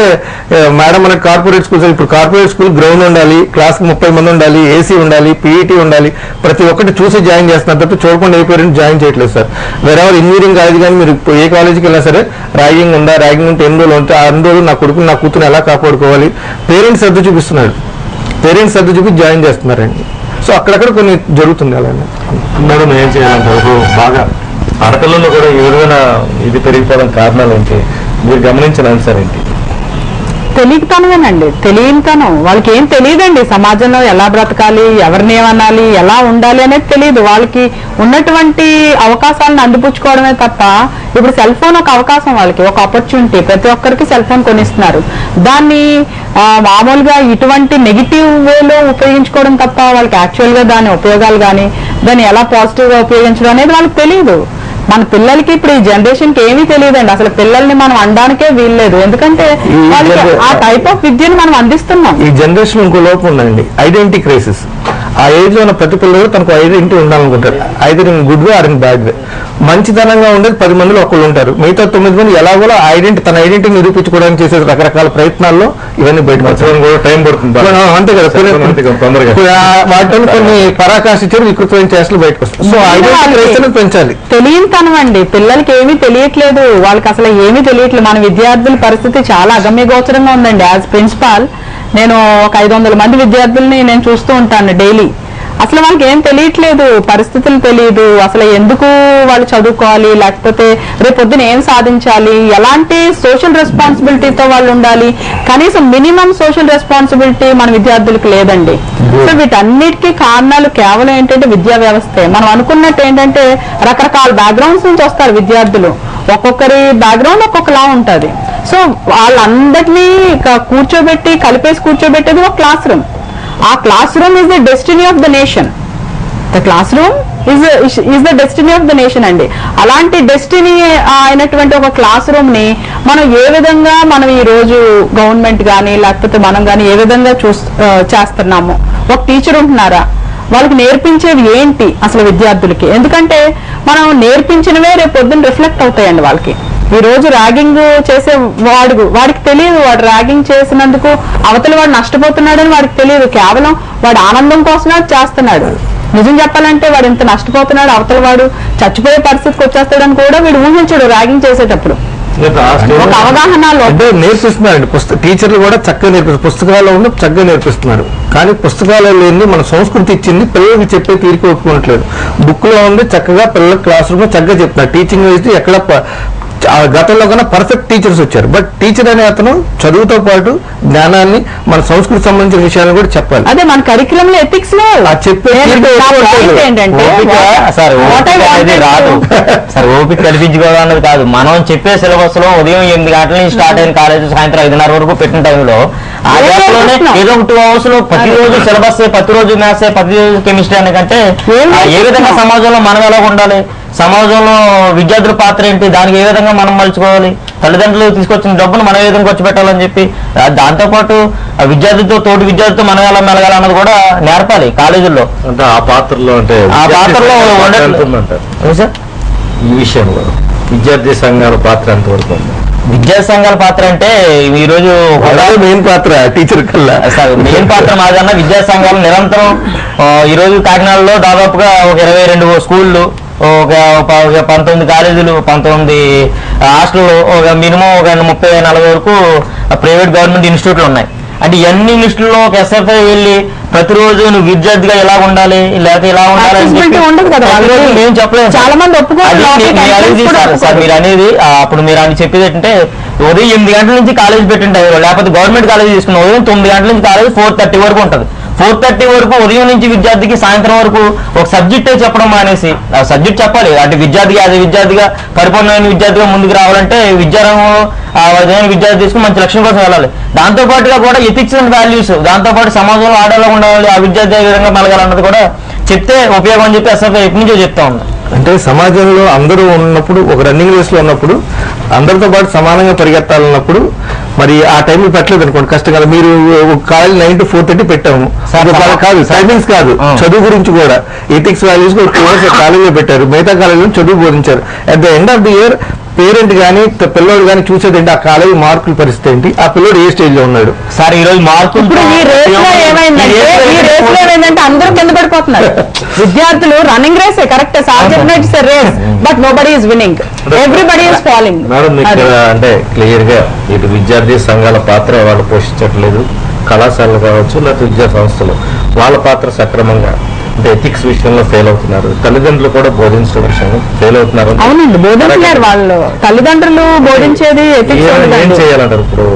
Speaker 3: మేడం మనకి కార్పొరేట్ స్కూల్స్, ఇప్పుడు కార్పొరేట్ స్కూల్ గ్రౌండ్ ఉండాలి, క్లాస్కి 30 మంది ఉండాలి, ఏసీ ఉండాలి, పీఈటీ ఉండాలి, ప్రతి ఒక్కటి చూసి జాయిన్ చేస్తున్నారు తప్ప చూడకుండా ఏ పేరెంట్ జాయిన్ చేయట్లేదు సార్. వేరెవరు ఇంజనీరింగ్ కాలేజ్ కానీ మీరు ఏ కాలేజీకి వెళ్ళినా సరే ర్యాగింగ్ ఉందా, ర్యాగింగ్ ఉంటే ఎన్ని రోజులు ఉంటే ఆ 2 రోజులు నా కొడుకుని నా కూతురు ఎలా కాపాడుకోవాలి పేరెంట్స్ శ్రద్ధ చూపిస్తున్నాడు, పేరెంట్స్ శ్రద్ధ చూపి జాయిన్ చేస్తున్నారండి. సో అక్కడక్కడ కొన్ని జరుగుతుంది అలానే.
Speaker 1: మేడం ఏం చేయాలంటారు? బాగా ఆడపిల్లల్లో కూడా ఈ విధమైన ఇది పెరిగిపోవడం కారణాలు ఏంటి? మీరు గమనించిన ఆన్సర్ ఏంటి?
Speaker 4: తెలియకతనమేనండి, తెలియనితనం. వాళ్ళకి ఏం తెలియదండి, సమాజంలో ఎలా బ్రతకాలి, ఎవరిని ఏమనాలి, ఎలా ఉండాలి అనేది తెలియదు. వాళ్ళకి ఉన్నటువంటి అవకాశాలను అందిపుచ్చుకోవడమే తప్ప ఇప్పుడు సెల్ ఫోన్ ఒక అవకాశం, వాళ్ళకి ఒక ఆపర్చునిటీ. ప్రతి ఒక్కరికి సెల్ ఫోన్ కొనిస్తున్నారు, దాన్ని మామూలుగా ఇటువంటి నెగిటివ్ వేలో ఉపయోగించుకోవడం తప్ప వాళ్ళకి యాక్చువల్ గా దాని ఉపయోగాలు కానీ దాన్ని ఎలా పాజిటివ్ గా ఉపయోగించడం అనేది వాళ్ళకి తెలియదు. మన పిల్లలకి ఇప్పుడు ఈ జనరేషన్ కి ఏమీ తెలియదండి, అసలు పిల్లల్ని మనం అనడానికే వీల్లేదు. ఎందుకంటే వాళ్ళకి ఆ టైప్ ఆఫ్ విద్యను మనం అందిస్తున్నాం.
Speaker 3: ఈ జనరేషన్ ఇంకో లోపం ఉందండి, ఐడెంటిటీ క్రైసిస్. ఆ ఏజ్ లో ఉన్న ప్రతి పిల్లలు తనకు ఐడెంటిటీ ఉండాలనుకుంటారు, either in good way or in bad way. మంచితనంగా ఉండేది 10 మందిలో ఒకళ్ళు ఉంటారు, మిగతా 9 మంది ఎలాగోలా తన ఐడెంటిటీ నిరూపించుకోవడానికి చేసే రకరకాల ప్రయత్నాల్లో ఇవన్నీ బయట
Speaker 1: టైం పడుతుంది.
Speaker 3: అంతే కదా, వాటిలో కొన్ని పరాకాష్ఠ వికృతమైన చేష్టలు బయటకు వస్తాయి. సో ఐడెంటిటీ క్రైసిస్ పెంచాలి.
Speaker 4: తెలియనితనం అండి, పిల్లలకి ఏమీ తెలియట్లేదు, వాళ్ళకి అసలు ఏమీ తెలియట్లేదు. మన విద్యార్థుల పరిస్థితి చాలా అగమ్యగోచరంగా ఉందండి. యాజ్ ప్రిన్సిపాల్ నేను ఒక 500 మంది విద్యార్థుల్ని నేను చూస్తూ ఉంటాను డైలీ. అసలు వాళ్ళకి ఏం తెలియట్లేదు, పరిస్థితులు తెలియదు, అసలు ఎందుకు వాళ్ళు చదువుకోవాలి, లేకపోతే రేపొద్దున ఏం సాధించాలి, ఎలాంటి సోషల్ రెస్పాన్సిబిలిటీతో వాళ్ళు ఉండాలి, కనీసం మినిమం సోషల్ రెస్పాన్సిబిలిటీ మన విద్యార్థులకు లేదండి. సో వీటన్నిటికీ కారణాలు కేవలం ఏంటంటే విద్యా వ్యవస్థే. మనం అనుకున్నట్టు ఏంటంటే రకరకాల బ్యాక్గ్రౌండ్స్ నుంచి వస్తారు విద్యార్థులు, ఒక్కొక్కరి బ్యాక్గ్రౌండ్ ఒక్కొక్కలా ఉంటుంది. సో వాళ్ళందరినీ కూర్చోబెట్టి కలిపేసి కూర్చోబెట్టేది ఒక క్లాస్ రూమ్. ఆ class room is the destiny of the nation. The class room is the destiny of the nation అండి. అలాంటి డెస్టినీ అయినటువంటి ఒక క్లాస్ రూమ్ ని మనం ఏ విధంగా మనం ఈ రోజు గవర్నమెంట్ కానీ లేకపోతే మనం కానీ ఏ విధంగా చేస్తున్నాము? ఒక టీచర్ ఉంటున్నారా, వాళ్ళకి నేర్పించేవి ఏంటి అసలు విద్యార్థులకి. ఎందుకంటే మనం నేర్పించినవే రేపు పొద్దున్న రిఫ్లెక్ట్ అవుతాయండి వాళ్ళకి. ఈ రోజు ర్యాగింగ్ చేసే వాడికి తెలియదు, వాడు ర్యాగింగ్ చేసినందుకు అవతల వాడు నష్టపోతున్నాడని వాడికి తెలియదు. కేవలం వాడు ఆనందం కోసమే అది చేస్తున్నాడు. నిజం చెప్పాలంటే వాడు ఇంత నష్టపోతున్నాడు, అవతల వాడు చచ్చిపోయే పరిస్థితికి వచ్చేస్తాడని కూడా వీడు ఊహించాడు ర్యాగింగ్ చేసేటప్పుడు. ఒక అవగాహన
Speaker 3: నేర్పిస్తున్నారండి. టీచర్లు కూడా చక్కగా నేర్పిస్తారు, పుస్తకాల్లో ఉన్న చక్కగా నేర్పిస్తున్నారు. కానీ పుస్తకాల్లో లేని మన సంస్కృతి ఇచ్చింది పిల్లలకి చెప్పే తీరిక ఒప్పుకోవట్లేదు. బుక్ లో ఉంది చక్కగా పిల్లలకు క్లాస్ రూమ్ లో చక్కగా చెప్తున్నారు. టీచింగ్ అయితే ఎక్కడ గతంలో కన్నా పర్ఫెక్ట్ టీచర్స్ వచ్చారు. బట్ టీచర్ అనే అతను చదువుతో పాటు జ్ఞానాన్ని, మన సంస్కృతి సంబంధించిన విషయాలను కూడా చెప్పాలి.
Speaker 4: అదే మన కరికులం లో ఎథిక్స్ లో
Speaker 2: ఓపిక కల్పించుకోవాలన్నది కాదు. మనం చెప్పే సిలబస్ లో ఉదయం 8 గంటల నుంచి స్టార్ట్ అయిన కాలేజ్ సాయంత్రం 5:30 వరకు పెట్టిన టైంలో ఆ గ్యాప్లోనే ఏదో 2 అవర్స్ లో ప్రతిరోజు సిలబస్, ప్రతిరోజు మ్యాథ్స్, ప్రతిరోజు కెమిస్ట్రీ అనే కంటే ఏ విధంగా సమాజంలో మనం ఎలా ఉండాలి, సమాజంలో విద్యార్థుల పాత్ర ఏంటి, దానికి ఏ విధంగా మనం మలుచుకోవాలి, తల్లిదండ్రులు తీసుకొచ్చిన డబ్బును మనం ఏ విధంగా ఖర్చు పెట్టాలని చెప్పి దాంతోపాటు తోటి విద్యార్థితో మనం ఎలా మెలగాలన్నది కూడా నేర్పాలి కాలేజీల్లో.
Speaker 1: అంటే ఆ పాత్రలో ఈ విషయంలో విద్యార్థి సంఘాల పాత్ర ఎంతవరకు ఉంది?
Speaker 2: విద్యార్థి సంఘాల పాత్ర అంటే ఈ రోజు
Speaker 3: మెయిన్ పాత్ర టీచర్ కల్లా
Speaker 2: మెయిన్ పాత్ర మాదన్న విద్యార్థి సంఘాలు నిరంతరం ఈ రోజు కాకినాడలో దాదాపుగా ఒక 22 స్కూళ్ళు, ఒక 19 కాలేజీలు, 19 హాస్టల్, ఒక మినిమం ఒక 30-40 వరకు ప్రైవేట్ గవర్నమెంట్ ఇన్స్టిట్యూట్లు ఉన్నాయి. అంటే ఇవన్నీ లిస్టుల్లో ఒక ఎస్ఎఫ్ఐ వెళ్ళి ప్రతిరోజు నువ్వు విద్యార్థిగా ఎలా ఉండాలి లేకపోతే ఎలా ఉండాలి నేను చెప్పలేదు.
Speaker 4: చాలా మంది
Speaker 2: సార్ మీరు అనేది అప్పుడు మీరు అని చెప్పేది ఏంటంటే ఉదయం 8 గంటల నుంచి కాలేజ్ పెట్టింటారు, లేకపోతే గవర్నమెంట్ కాలేజ్ తీసుకున్న ఉదయం 9 గంటల నుంచి కాలేజ్ 4:30 వరకు ఉంటుంది. 4:30 వరకు ఉదయం నుంచి విద్యార్థికి సాయంత్రం వరకు ఒక సబ్జెక్టే చెప్పడం మానేసి ఆ సబ్జెక్ట్ చెప్పాలి. అంటే విద్యార్థిగా పరిపూర్ణమైన విద్యార్థిగా ముందుకు రావాలంటే విద్యారంగంలో విద్యార్థి తీసుకుని మంచి లక్ష్యం కోసం వెళ్ళాలి. దాంతో పాటుగా కూడా ఎథిక్స్ అండ్ వాల్యూస్, దాంతో పాటు సమాజంలో ఆడేలా ఉండాలి, ఆ విద్యార్థి ఏ విధంగా మెలగాలన్నది కూడా చెప్తే ఉపయోగం అని చెప్పి అసలు ఎప్పటి నుంచో చెప్తా ఉన్నా.
Speaker 3: అంటే సమాజంలో అందరూ ఉన్నప్పుడు, ఒక రన్నింగ్ రేస్ లో ఉన్నప్పుడు అందరితో పాటు సమానంగా పరిగెత్తాలన్నప్పుడు మరి ఆ టైంలో పెట్టలేదు అనుకోండి, కష్టం కదా. మీరు కాలేజ్ 9 to 4:30 పెట్టాము కాదు, టైమింగ్స్ కాదు, చదువు గురించి కూడా ఎథిక్స్ వాల్యూస్ కాలేజీలో పెట్టారు, మిగతా కాలేజీలో చదువు బోధించారు. At the end of the year parent గానీ పిల్లోడు కానీ చూసేది ఏంటి, ఆ కాలేజీ మార్కుల పరిస్థితి ఏంటి, ఆ పిల్లోడు ఏ స్టేజ్ లో ఉన్నాడు.
Speaker 2: సార్ ఈ రోజు మార్కులు
Speaker 4: ఏమైందంటే అందరూ కింద పడిపోతున్నారు. విద్యార్థులు రన్నింగ్ రేసే correct, race but nobody is winning, everybody is following.
Speaker 1: Madam అంటే క్లియర్ గా ఇటు విద్యార్థి సంఘాల పాత్ర వాళ్ళు పోషించట్లేదు, కళాశాలలు కావచ్చు లేకపోతే విద్యా సంస్థలు వాళ్ళ పాత్ర సక్రమంగా అంటే ఎథిక్స్ విషయంలో ఫెయిల్ అవుతున్నారు, తల్లిదండ్రులు కూడా బోధించడం విషయంలో ఫెయిల్ అవుతున్నారు.
Speaker 4: అవునండి, బోధించారు వాళ్ళు, తల్లిదండ్రులు బోధించేది
Speaker 1: ఏం చేయాలంటారు? ఇప్పుడు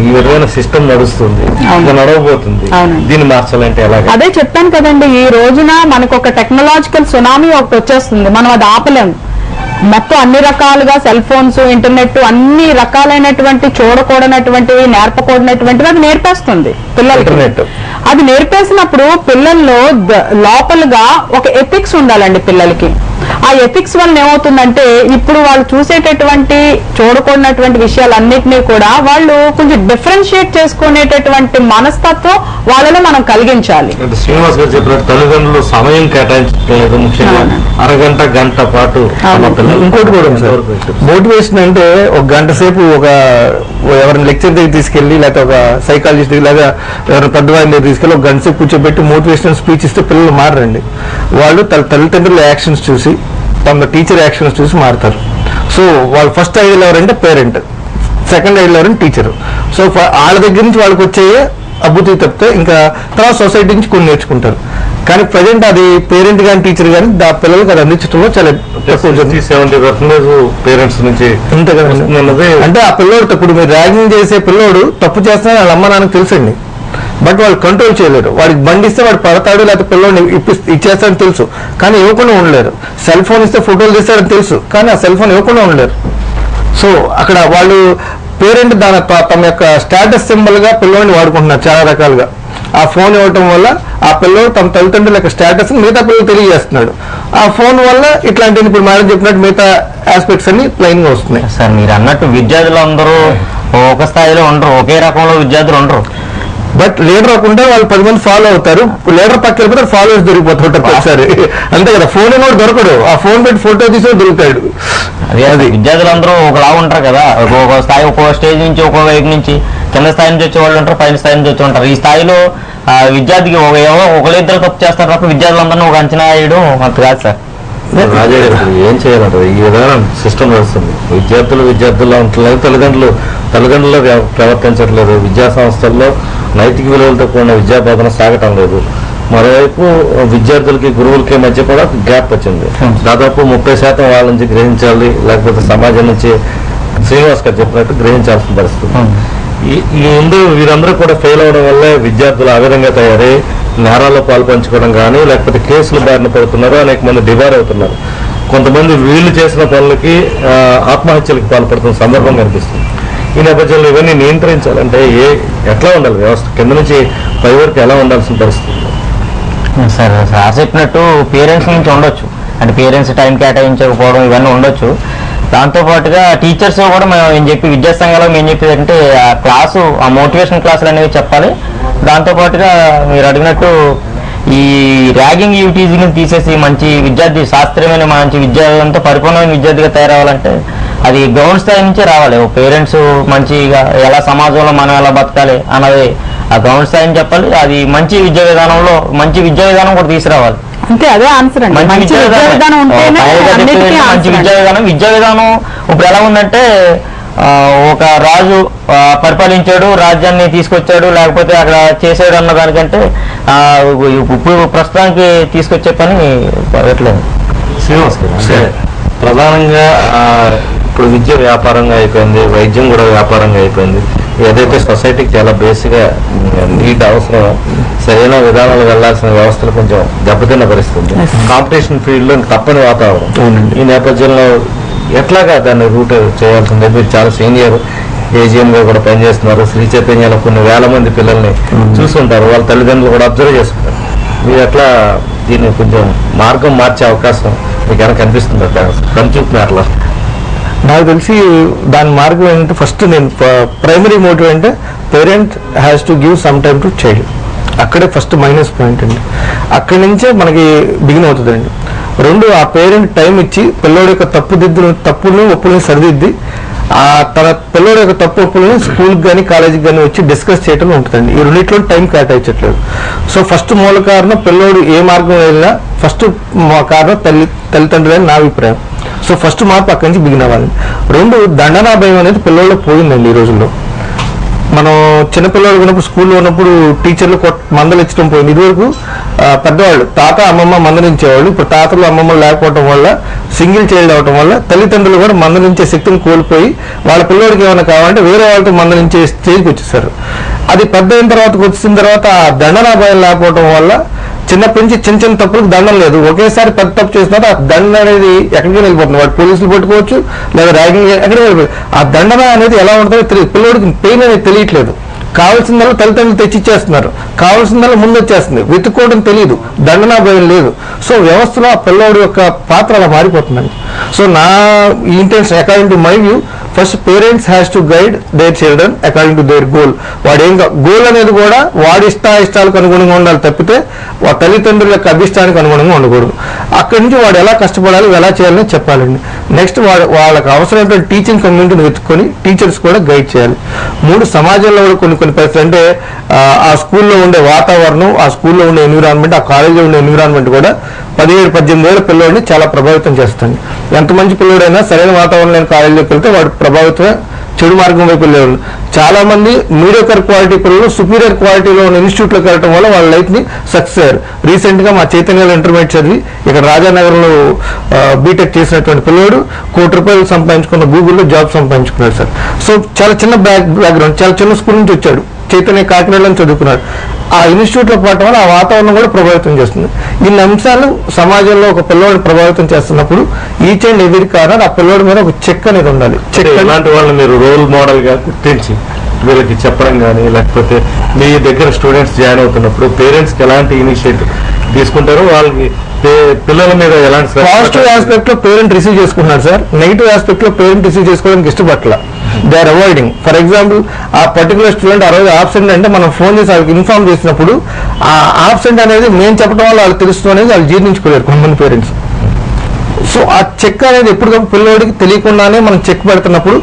Speaker 1: ఈ విధమైన సిస్టమ్ నడుస్తుంది, నడవబోతుంది, దీన్ని మార్చాలంటే ఎలాగ?
Speaker 4: అదే చెప్పాను కదండి, ఈ రోజున మనకు ఒక టెక్నాలజికల్ సునామీ ఒకటి వచ్చేస్తుంది, మనం అది ఆపలేము. మొత్తం అన్ని రకాలుగా సెల్ ఫోన్స్, ఇంటర్నెట్, అన్ని రకాలైనటువంటి చూడకూడనటువంటివి, నేర్పకూడనటువంటివి అది నేర్పేస్తుంది పిల్లలకి. అది నేర్పేసినప్పుడు పిల్లల్లో లోపలుగా ఒక ఎథిక్స్ ఉండాలండి పిల్లలకి. ఆ ఎథిక్స్ వల్ల ఏమవుతుందంటే ఇప్పుడు వాళ్ళు చూసేటటువంటి చూడకూడనటువంటి విషయాలన్నింటినీ కూడా వాళ్ళు కొంచెం డిఫరెన్షియేట్ చేసుకునేటటువంటి మనస్తత్వం వాళ్ళలో మనం కలిగించాలి.
Speaker 1: శ్రీనివాస్ గారు చెప్పినట్టు తల్లిదండ్రులు సమయం కేటాయించలేదు, ముఖ్యంగా అరగంట గంట పాటు.
Speaker 3: ఇంకోటి కూడా సార్, మోటివేషన్ అంటే ఒక గంట సేపు ఎవరైనా లెక్చర్ దగ్గర తీసుకెళ్లి, లేకపోతే ఒక సైకాలజిస్ట్ దగ్గర, లేదా ఎవరైనా పెద్దవాళ్ళ దగ్గర తీసుకెళ్లి ఒక గంట సేపు కూర్చోబెట్టి మోటివేషనల్ స్పీచ్ ఇస్తే పిల్లలు మారండి. వాళ్ళు తల్లిదండ్రుల యాక్షన్స్ చూసి, తమ టీచర్ యాక్షన్స్ చూసి మారుతారు. సో వాళ్ళు ఫస్ట్ ఐడియల్ ఎవరంటే పేరెంట్, సెకండ్ ఐడియల్ ఎవరంటే టీచర్. సో వాళ్ళ దగ్గర నుంచి వాళ్ళకి వచ్చే అద్భుతం తప్పితే ఇంకా తర్వాత సొసైటీ నుంచి కొన్ని నేర్చుకుంటారు. కానీ ప్రజెంట్ అది పేరెంట్ కానీ టీచర్ కానీ పిల్లలకి అది అందించడంలో చాలా
Speaker 1: 70% పేరెంట్స్ నుంచి
Speaker 3: అంతే కదండి. అంటే ఆ పిల్లోడు ఇప్పుడు మీరు ర్యాగింగ్ చేసే పిల్లోడు తప్పు చేస్తున్నా వాళ్ళ అమ్మ నాన్నకు తెలుసండి, బట్ వాళ్ళు కంట్రోల్ చేయలేరు. వాడికి బండి ఇస్తే వాడు పడతాడు, లేకపోతే పిల్లోడిని ఇచ్చేస్తాడని తెలుసు కానీ ఇవ్వకుండా ఉండలేరు. సెల్ ఫోన్ ఇస్తే ఫోటోలు తీస్తాడని తెలుసు కానీ ఆ సెల్ ఫోన్ ఇవ్వకుండా ఉండలేరు. సో అక్కడ వాళ్ళు పేరెంట్ తమ యొక్క స్టేటస్ సింబల్ గా పిల్లోడిని వాడుకుంటున్నారు చాలా రకాలుగా. ఆ ఫోన్ ఇవ్వటం వల్ల ఆ పిల్లోడు తమ తల్లిదండ్రుల యొక్క స్టేటస్ మిగతా పిల్లలు తెలియజేస్తున్నాడు. ఆ ఫోన్ వల్ల ఇట్లాంటి ఇప్పుడు మేడం చెప్పినట్టు మిగతా ఆస్పెక్ట్స్ అన్ని ప్లెయిన్ గా వస్తున్నాయి.
Speaker 2: సార్ మీరు అన్నట్టు విద్యార్థులు అందరూ ఒక స్థాయిలో ఉండరు, ఒకే రకంలో విద్యార్థులు ఉండరు.
Speaker 3: బట్ లీడర్ అవ్వకుండా వాళ్ళు 10 మంది ఫాలో అవుతారు. లీడర్ పక్క వెళ్ళిపోతే ఫాలోవర్స్ దొరికిపోతుంటారు ఒకసారి. అంతే కదా, ఫోన్ కూడా దొరకడు, ఆ ఫోన్ పెట్టి ఫోటో తీసి దొరుకుతాడు.
Speaker 2: అది విద్యార్థులందరూ ఒకలా ఉంటారు కదా, ఒక్కొక్క స్థాయి, ఒక్కొక్క స్టేజ్ నుంచి, ఒక్కొక్క వైపు నుంచి, కింద స్థాయి నుంచి వచ్చే వాళ్ళు ఉంటారు, పైన స్థాయి నుంచి వచ్చి ఉంటారు. ఈ స్థాయిలో విద్యార్థికి ఒకళ్ళిద్దరు తప్పు చేస్తారు తప్ప విద్యార్థులందరినీ ఒక అంచనా వేయడం అంత కాదు సార్.
Speaker 1: రాజా గారు ఏం చేయాలంటారు? ఈ విధానం సిస్టమ్ వస్తుంది, విద్యార్థుల్లో ఉంటలేదు, తల్లిదండ్రులు ప్రవర్తించట్లేదు, విద్యా సంస్థల్లో నైతిక విలువలతో కూడిన విద్యాబోధన సాగటం లేదు. మరోవైపు విద్యార్థులకి గురువులకి మధ్య కూడా గ్యాప్ వచ్చింది. దాదాపు 30% వాళ్ళ నుంచి గ్రహించాలి, లేకపోతే సమాజం నుంచి శ్రీనివాస్ గారు చెప్పినట్టు గ్రహించాల్సిన పరిస్థితి. ఈ ముందు వీరందరూ కూడా ఫెయిల్ అవడం వల్లే విద్యార్థులు ఆ విధంగా తయారై నేరాల్లో పాల్పంచుకోవడం కానీ, లేకపోతే కేసులు బారిన పడుతున్నారు, అనేక మంది డిబార్ అవుతున్నారు. కొంతమంది వీళ్ళు చేసిన పనులకి ఆత్మహత్యలకు పాల్పడుతున్న సందర్భం కనిపిస్తుంది. ఈ నేపథ్యంలో ఇవన్నీ నియంత్రించాలంటే ఎట్లా ఉండాలి వ్యవస్థ, కింద నుంచి పై వరకు ఎలా ఉండాల్సిన పరిస్థితి?
Speaker 2: సార్ చెప్పినట్టు పేరెంట్స్ నుంచి ఉండొచ్చు, అంటే పేరెంట్స్ టైం కేటాయించకపోవడం ఇవన్నీ ఉండొచ్చు. దాంతోపాటుగా టీచర్స్ కూడా మేము ఏం చెప్పి విద్యా సంఘాలు మేము చెప్పేది అంటే ఆ క్లాసు, ఆ మోటివేషన్ క్లాసులు అనేవి చెప్పాలి. దాంతోపాటుగా మీరు అడిగినట్టు ఈ ర్యాగింగ్ యూటీజీని తీసేసి మంచి విద్యార్థి, శాస్త్రీయమైన మంచి విద్యార్థులతో పరిపూర్ణమైన విద్యార్థిగా తయారవ్వాలంటే అది గ్రౌండ్ స్థాయి నుంచే రావాలి. పేరెంట్స్ మంచిగా ఎలా సమాజంలో మనం ఎలా బతకాలి అన్నది ఆ గ్రౌండ్ స్థాయి అని చెప్పాలి. అది మంచి విద్యా విధానంలో మంచి విద్యా విధానం కూడా తీసుకురావాలి.
Speaker 4: అంటే అదే ఆన్సర్ అండి, మంచి విద్యా విధానం ఉంటేనే అన్నిటికీ
Speaker 2: మంచి విద్యా విధానం ఇప్పుడు ఎలా ఉందంటే ఒక రాజు పరిపాలించాడు, రాజ్యాన్ని తీసుకొచ్చాడు, లేకపోతే అక్కడ చేసాడు అన్న దానికంటే ఇప్పుడు ప్రస్తుతానికి తీసుకొచ్చే పని పెట్టలేదు.
Speaker 1: శ్రీనివాస్ గారు, ప్రధానంగా ఇప్పుడు విద్య వ్యాపారంగా అయిపోయింది, వైద్యం కూడా వ్యాపారంగా అయిపోయింది. ఏదైతే సొసైటీకి చాలా బేసిక్గా నీట్ అవసరం, సరైన విధానాలు వెళ్లాల్సిన వ్యవస్థలు కొంచెం దెబ్బతిన్న పరిస్థితి, కాంపిటీషన్ ఫీల్డ్ లో తప్పని వాతావరణం. ఈ నేపథ్యంలో ఎట్లాగా దాన్ని రూట్ చేయాల్సిందే? మీరు చాలా సీనియర్ ఏజిఎం గా కూడా పనిచేస్తున్నారు, శ్రీ చైతన్యాలో కొన్ని వేల మంది పిల్లల్ని చూస్తుంటారు, వాళ్ళ తల్లిదండ్రులు కూడా అబ్జర్వ్ చేసుకుంటారు. మీరు ఎట్లా దీన్ని కొంచెం మార్గం మార్చే అవకాశం మీకు ఎలా కనిపిస్తుంది? కనిచూపుతున్నా అట్లా
Speaker 3: నాకు తెలిసి దాని మార్గం ఏంటంటే, ఫస్ట్ నేను ప్రైమరీ మోటివ్ అంటే parent has to give some time to child. అక్కడే ఫస్ట్ మైనస్ పాయింట్ అండి, అక్కడి నుంచే మనకి బిగిన్ అవుతుందండి. రెండు, ఆ పేరెంట్ టైం ఇచ్చి పిల్లోడి యొక్క తప్పుని ఒప్పుల్ని సరిదిద్ది తన పిల్లోడి యొక్క తప్పు ఒప్పుల్ని స్కూల్కి కానీ కాలేజీకి కానీ వచ్చి డిస్కస్ చేయడం ఉంటుందండి. ఈ రెండింటిలో టైం కేటాయించట్లేదు. సో ఫస్ట్ మూల కారణం పిల్లోడు ఏ మార్గం వెళ్ళినా ఫస్ట్ కారణం తల్లిదండ్రులని నా అభిప్రాయం. సో ఫస్ట్ మార్పు అక్కడి నుంచి బిగిన్ అవ్వాలి. రెండు, దండనా భయం అనేది పిల్లల్లో పోయిందండి ఈ రోజుల్లో. మనం చిన్నపిల్లలు ఉన్నప్పుడు స్కూల్లో ఉన్నప్పుడు టీచర్లు మందలు ఇచ్చడం పోయింది. ఇదివరకు పెద్దవాళ్ళు తాత అమ్మమ్మ మందలించేవాళ్ళు. ఇప్పుడు తాతలు అమ్మమ్మలు లేకపోవడం వల్ల, సింగిల్ చైల్డ్ అవడం వల్ల తల్లిదండ్రులు కూడా మందలించే శక్తిని కోల్పోయి వాళ్ళ పిల్లడికి ఏమైనా కావాలంటే వేరే వాళ్ళతో మందలించే స్టేజ్కి వచ్చేసారు. అది పెద్ద అయిన తర్వాత వచ్చిన తర్వాత ఆ దండనా భయం లేకపోవడం వల్ల చిన్నప్పటి నుంచి చిన్న చిన్న తప్పులకు దండం లేదు. ఒకేసారి పెద్ద తప్పు చేసినప్పుడు ఆ దండ అనేది ఎక్కడికి వెళ్ళిపోతుంది. వాడు పోలీసులు పట్టుకోవచ్చు, లేదా ర్యాగింగ్ ఎక్కడికి వెళ్ళిపోతుంది. ఆ దండన అనేది ఎలా ఉంటుందో తెలియదు. పిల్లడికి పెయిన్ అనేది తెలియట్లేదు. కావాల్సిందల్లా తల్లిదండ్రులు తెచ్చిచ్చేస్తున్నారు, కావాల్సిందల్లా ముందు వచ్చేస్తుంది. వెతుక్కోవడం తెలియదు, దండనా భయం లేదు. సో వ్యవస్థలో ఆ పిల్లవాడి యొక్క పాత్ర అలా మారిపోతుందండి. సో నా intention according to my view, first parents has to guide their children according to their goal. వాడు ఏం గోల్ అనేది కూడా వాడి ఇష్టాలకు అనుగుణంగా ఉండాలి తప్పితే వాడి తల్లిదండ్రుల యొక్క అభిష్టానికి అనుగుణంగా ఉండకూడదు. అక్కడి నుంచి వాడు ఎలా కష్టపడాలి, ఎలా చేయాలని చెప్పాలండి. నెక్స్ట్ వాళ్ళకి అవసరమైనటువంటి టీచింగ్ కమ్యూనిటీని వెతుక్కొని టీచర్స్ కూడా గైడ్ చేయాలి. మూడు, సమాజంలో కూడా కొన్ని పరిస్థితులు అంటే ఆ స్కూల్లో ఉండే వాతావరణం, ఆ స్కూల్లో ఉండే ఎన్విరాన్మెంట్, ఆ కాలేజీలో ఉండే ఎన్విరాన్మెంట్ కూడా 17-18 ఏళ్ళ పిల్లోడిని చాలా ప్రభావితం చేస్తుంది. ఎంత మంచి పిల్లోడైనా సరైన వాతావరణం లేని కాలేజీలోకి వెళ్తే వాడు ప్రభావితం చెడు మార్గం వైపు వెళ్ళేవాళ్ళు. చాలా మంది మీడియోకర్ క్వాలిటీ పిల్లలు సుపీరియర్ క్వాలిటీలో ఉన్న ఇన్స్టిట్యూట్లోకి వెళ్ళడం వల్ల వాళ్ళ లైఫ్ ని సక్సెస్ అయ్యారు. రీసెంట్ గా మా చైతన్యలో ఇంటర్మీడియట్ చదివి ఇక్కడ రాజానగర్లో బీటెక్ చేసినటువంటి పిల్లోడు ₹1,00,00,000 సంపాదించుకున్న గూగుల్లో జాబ్ సంపాదించుకున్నాడు సార్. సో చాలా చిన్న బ్యాక్గ్రౌండ్, చాలా చిన్న స్కూల్ నుంచి వచ్చాడు, చైతన్య కాకినాడలో చదువుకున్నాడు. ఆ ఇన్స్టిట్యూట్ లో పాటు వల్ల ఆ వాతావరణం కూడా ప్రభావితం చేస్తుంది. ఇన్ని అంశాలు సమాజంలో ఒక పిల్లవాడిని ప్రభావితం చేస్తున్నప్పుడు ఈచ్ అండ్ ఎవ్రీ కార్నర్ ఆ పిల్లవాడి మీద ఒక చెక్ అనేది ఉండాలి.
Speaker 1: ఇలాంటి వాళ్ళని మీరు రోల్ మోడల్ గా గుర్తించి వీళ్ళకి చెప్పడం కానీ, లేకపోతే మీ దగ్గర స్టూడెంట్స్ జాయిన్ అవుతున్నప్పుడు పేరెంట్స్ కి ఎలాంటి ఇనిషియేటివ్ తీసుకుంటారు, వాళ్ళకి పిల్లల మీద ఎలాంటి
Speaker 3: పాజిటివ్ ఆస్పెక్ట్ లో పేరెంట్ రిసీవ్ చేసుకుంటున్నారు సార్, నెగిటివ్ ఆస్పెక్ట్ లో పేరెంట్ రిసీవ్ చేసుకోవడానికి ఇష్టపట్ల. They are avoiding. For example ఆ పర్టికులర్ స్టూడెంట్ ఆ రోజు ఆబ్సెంట్ అంటే మనం ఫోన్ చేసి వాళ్ళకి ఇన్ఫార్మ్ చేసినప్పుడు ఆ ఆబ్సెంట్ అనేది మేము చెప్పడం వల్ల వాళ్ళకి తెలుస్తుంది అనేది వాళ్ళు జీర్ణించుకోలేరు కొంతమంది పేరెంట్స్. సో ఆ చెక్ అనేది ఎప్పటికప్పుడు పిల్లోడికి తెలియకుండానే మనం చెక్ పెడుతున్నప్పుడు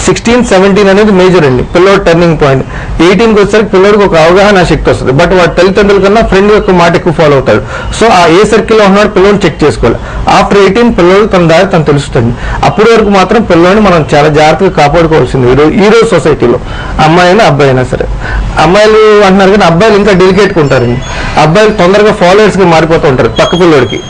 Speaker 3: 16, 17 అనేది మేజర్ అండి, పిల్లోడు టర్నింగ్ పాయింట్. 18కి వచ్చేసరికి పిల్లోడికి ఒక అవగాహన శక్తి వస్తుంది. బట్ వాడి తల్లిదండ్రుల కన్నా ఫ్రెండ్ యొక్క మాట ఎక్కువ ఫాలో అవుతాడు. సో ఆ ఏ సర్కిల్లో ఉన్నాడు పిల్లోని చెక్ చేసుకోవాలి. ఆఫ్టర్ 18 పిల్లోడు తన దారి తను తెలుస్తుంది. అప్పటి వరకు మాత్రం పిల్లోని మనం చాలా జాగ్రత్తగా కాపాడుకోవాల్సింది ఈ రోజు సొసైటీలో, అమ్మాయి అయినా అబ్బాయి అయినా సరే. అమ్మాయిలు అంటున్నారు కానీ అబ్బాయిలు ఇంకా డెలికేట్గా ఉంటారండి. అబ్బాయిలు తొందరగా ఫాలోవర్స్గా మారిపోతూ ఉంటారు. పక్క పిల్లోడికి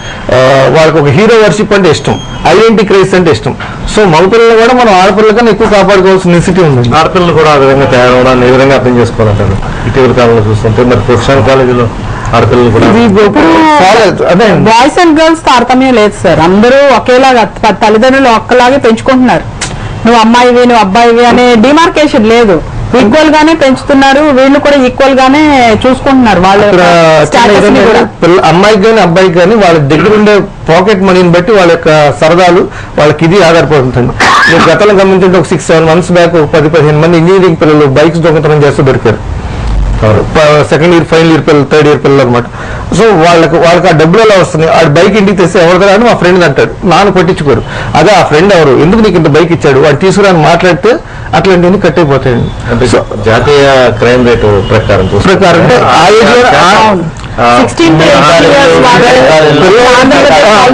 Speaker 3: వాళ్ళకి ఒక హీరో వర్షిప్ అంటే ఇష్టం, ఐడెంటిటీ క్రైస్ అంటే ఇష్టం. సో మగపిల్లలు కూడా మనం ఆడపిల్లల కన్నా ఎక్కువ కాపాడుకోవాల్సిన నెసిటీ ఉంది.
Speaker 1: ఆడపిల్లలు కూడా ఆ విధంగా తయారవడాన్ని ఏ విధంగా అర్థం చేసుకోవాలంటారు? ఇటీవల కాలంలో చూస్తుంటే మరి ప్రొఫెషనల్ కాలేజీలో ఆడపిల్లలు కూడా
Speaker 3: అదే
Speaker 4: బాయ్స్ అండ్ గర్ల్స్ తారతమ్యం లేదు సార్, అందరూ ఒకేలాగా తల్లిదండ్రులు ఒక్కలాగే పెంచుకుంటున్నారు. నువ్వు అమ్మాయివి నువ్వు అబ్బాయివి అనే డిమార్కేషన్ లేదు, ఈక్వల్ గానే పెంచుతున్నారు. వీళ్ళు కూడా ఈక్వల్ గానే చూసుకుంటున్నారు వాళ్ళ స్టేటస్ ని కూడా.
Speaker 3: అమ్మాయికి కానీ అబ్బాయికి కానీ వాళ్ళ దగ్గర ఉండే పాకెట్ మనీని బట్టి వాళ్ళ యొక్క సరదాలు వాళ్ళకి ఇది ఆధారపడుతుంది. మీరు గతంలో గమనించండి, ఒక 6-7 months బ్యాక్ 10-15 మంది ఇంజనీరింగ్ పిల్లలు బైక్స్ దొంగతనం చేస్తూ దొరికారు. సెకండ్ ఇయర్, ఫైనల్ ఇయర్ పిల్లలు, థర్డ్ ఇయర్ పిల్లలు అనమాట. సో వాళ్ళకి ఆ డబ్బులు ఎలా వస్తుంది? ఆ బైక్ ఇంటికి తెస్తే ఎవరిదా అని మా ఫ్రెండ్ అంటాడు, నాన్న పట్టించుకోరు. అదే ఆ ఫ్రెండ్ ఎవరు, ఎందుకు నీకు ఇంత బైక్ ఇచ్చాడు, వాడు తీసుకురాని మాట్లాడితే అట్లాంటివన్నీ కట్ అయిపోతాయండి.
Speaker 1: జాతీయ క్రైమ్ రేటు ప్రకారం
Speaker 3: అంటే ఆ ఏజ్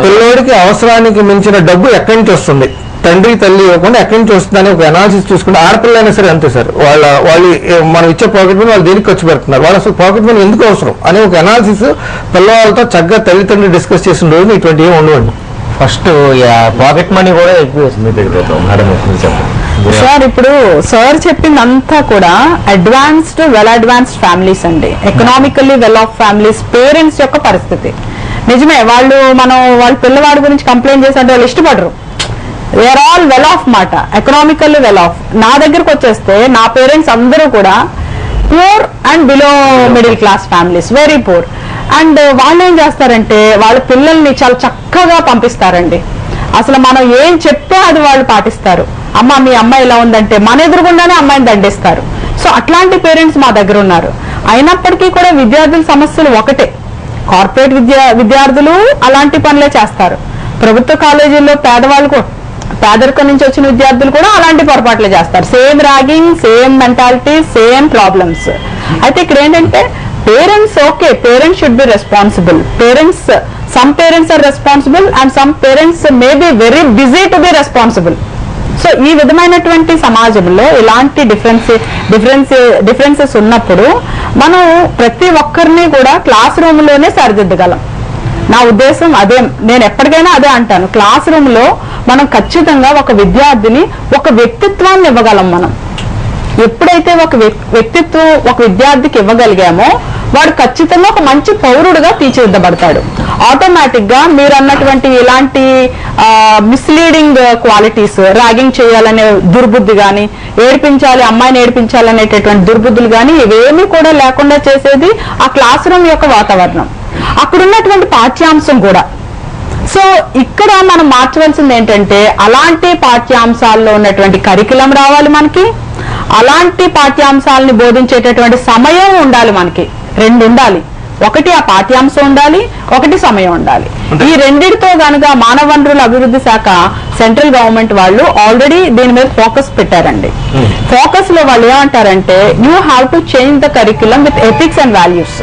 Speaker 3: పిల్లోడికి అవసరానికి మించిన డబ్బు ఎక్కడి నుంచి వస్తుంది, తండ్రి తల్లి ఇవ్వకుండా ఎక్కడి నుంచి వస్తుందని ఒక అనాలిసిస్ చూసుకుంటే ఆడపిల్లైనా సరే అంతే సార్. వాళ్ళు మనం ఇచ్చే పాకెట్ మనీ వాళ్ళు దేనికి ఖర్చు పెడుతున్నారు, వాళ్ళు అసలు పాకెట్ మనీ ఎందుకు అవసరం అనే ఒక అనాలిసిస్ పిల్లవాళ్ళతో చక్కగా తల్లిదండ్రులు డిస్కస్ చేసిన రోజు ఇటువంటి ఏమి ఉండవండి.
Speaker 2: ఫస్ట్ పాకెట్ మనీ కూడా ఎక్కువ
Speaker 4: సార్. ఇప్పుడు సార్ చెప్పింది అంతా కూడా అడ్వాన్స్డ్ వెల్ అడ్వాన్స్డ్ ఫ్యామిలీస్ అండి, economically well of families, parents యొక్క పరిస్థితి నిజమే. వాళ్ళ పిల్లవాడి గురించి కంప్లైంట్ చేసినట్టు వాళ్ళు ఇష్టపడరు. They are all well off మాట, ఎకనామికల్లీ వెల్ ఆఫ్. నా దగ్గరకు వచ్చేస్తే నా పేరెంట్స్ అందరూ కూడా poor and below middle class families, very poor. And వాళ్ళు ఏం చేస్తారంటే వాళ్ళ పిల్లల్ని చాలా చక్కగా పంపిస్తారండి. అసలు మనం ఏం చెప్తే అది వాళ్ళు పాటిస్తారు. అమ్మ మీ అమ్మాయి ఇలా ఉందంటే మన ఎదురుగుండానే అమ్మాయిని దండిస్తారు. సో అట్లాంటి పేరెంట్స్ మా దగ్గర ఉన్నారు. అయినప్పటికీ కూడా విద్యార్థుల సమస్యలు ఒకటే, కార్పొరేట్ విద్యార్థులు అలాంటి పనులే చేస్తారు. ప్రభుత్వ కాలేజీల్లో పేదరికం నుంచి వచ్చిన విద్యార్థులు కూడా అలాంటి పొరపాట్లే చేస్తారు. Same ragging, same mentality, same problems. అయితే ఇక్కడ ఏంటంటే parents parents should be responsible. Some parents are responsible and some parents may be very busy to be responsible. So ఈ విధమైనటువంటి సమాజంలో ఇలాంటి డిఫరెన్సెస్ ఉన్నప్పుడు మనం ప్రతి ఒక్కరిని కూడా క్లాస్ రూమ్ లోనే సరిదిద్దగలం. నా ఉద్దేశం అదే, నేను ఎప్పటికైనా అదే అంటాను. క్లాస్ రూమ్ లో మనం ఖచ్చితంగా ఒక విద్యార్థిని ఒక వ్యక్తిత్వాన్ని ఇవ్వగలం. మనం ఎప్పుడైతే ఒక వ్యక్తిత్వం ఒక విద్యార్థికి ఇవ్వగలిగామో వాడు ఖచ్చితంగా ఒక మంచి పౌరుడుగా తీర్చిదిద్దబడతాడు. ఆటోమేటిక్ గా మీరు అన్నటువంటి ఇలాంటి మిస్లీడింగ్ క్వాలిటీస్, ర్యాగింగ్ చేయాలనే దుర్బుద్ధి గాని, అమ్మాయిని ఏడిపించాలనేటటువంటి దుర్బుద్ధులు గాని ఇవేమీ కూడా లేకుండా చేసేది ఆ క్లాస్ రూమ్ యొక్క వాతావరణం, అక్కడున్నటువంటి పాఠ్యాంశం కూడా. సో ఇక్కడ మనం మార్చవలసింది ఏంటంటే అలాంటి పాఠ్యాంశాల్లో ఉన్నటువంటి కరికులం రావాలి మనకి, అలాంటి పాఠ్యాంశాలని బోధించేటటువంటి సమయం ఉండాలి మనకి. 2 ఉండాలి, ఒకటి ఆ పాఠ్యాంశం ఉండాలి, ఒకటి సమయం ఉండాలి. ఈ రెండిటితో గనుక మానవ వనరుల అభివృద్ధి శాఖ సెంట్రల్ గవర్నమెంట్ వాళ్ళు ఆల్రెడీ దీని మీద ఫోకస్ పెట్టారండి. ఫోకస్ లో వాళ్ళు ఏమంటారంటే you have to change the curriculum with ethics and values.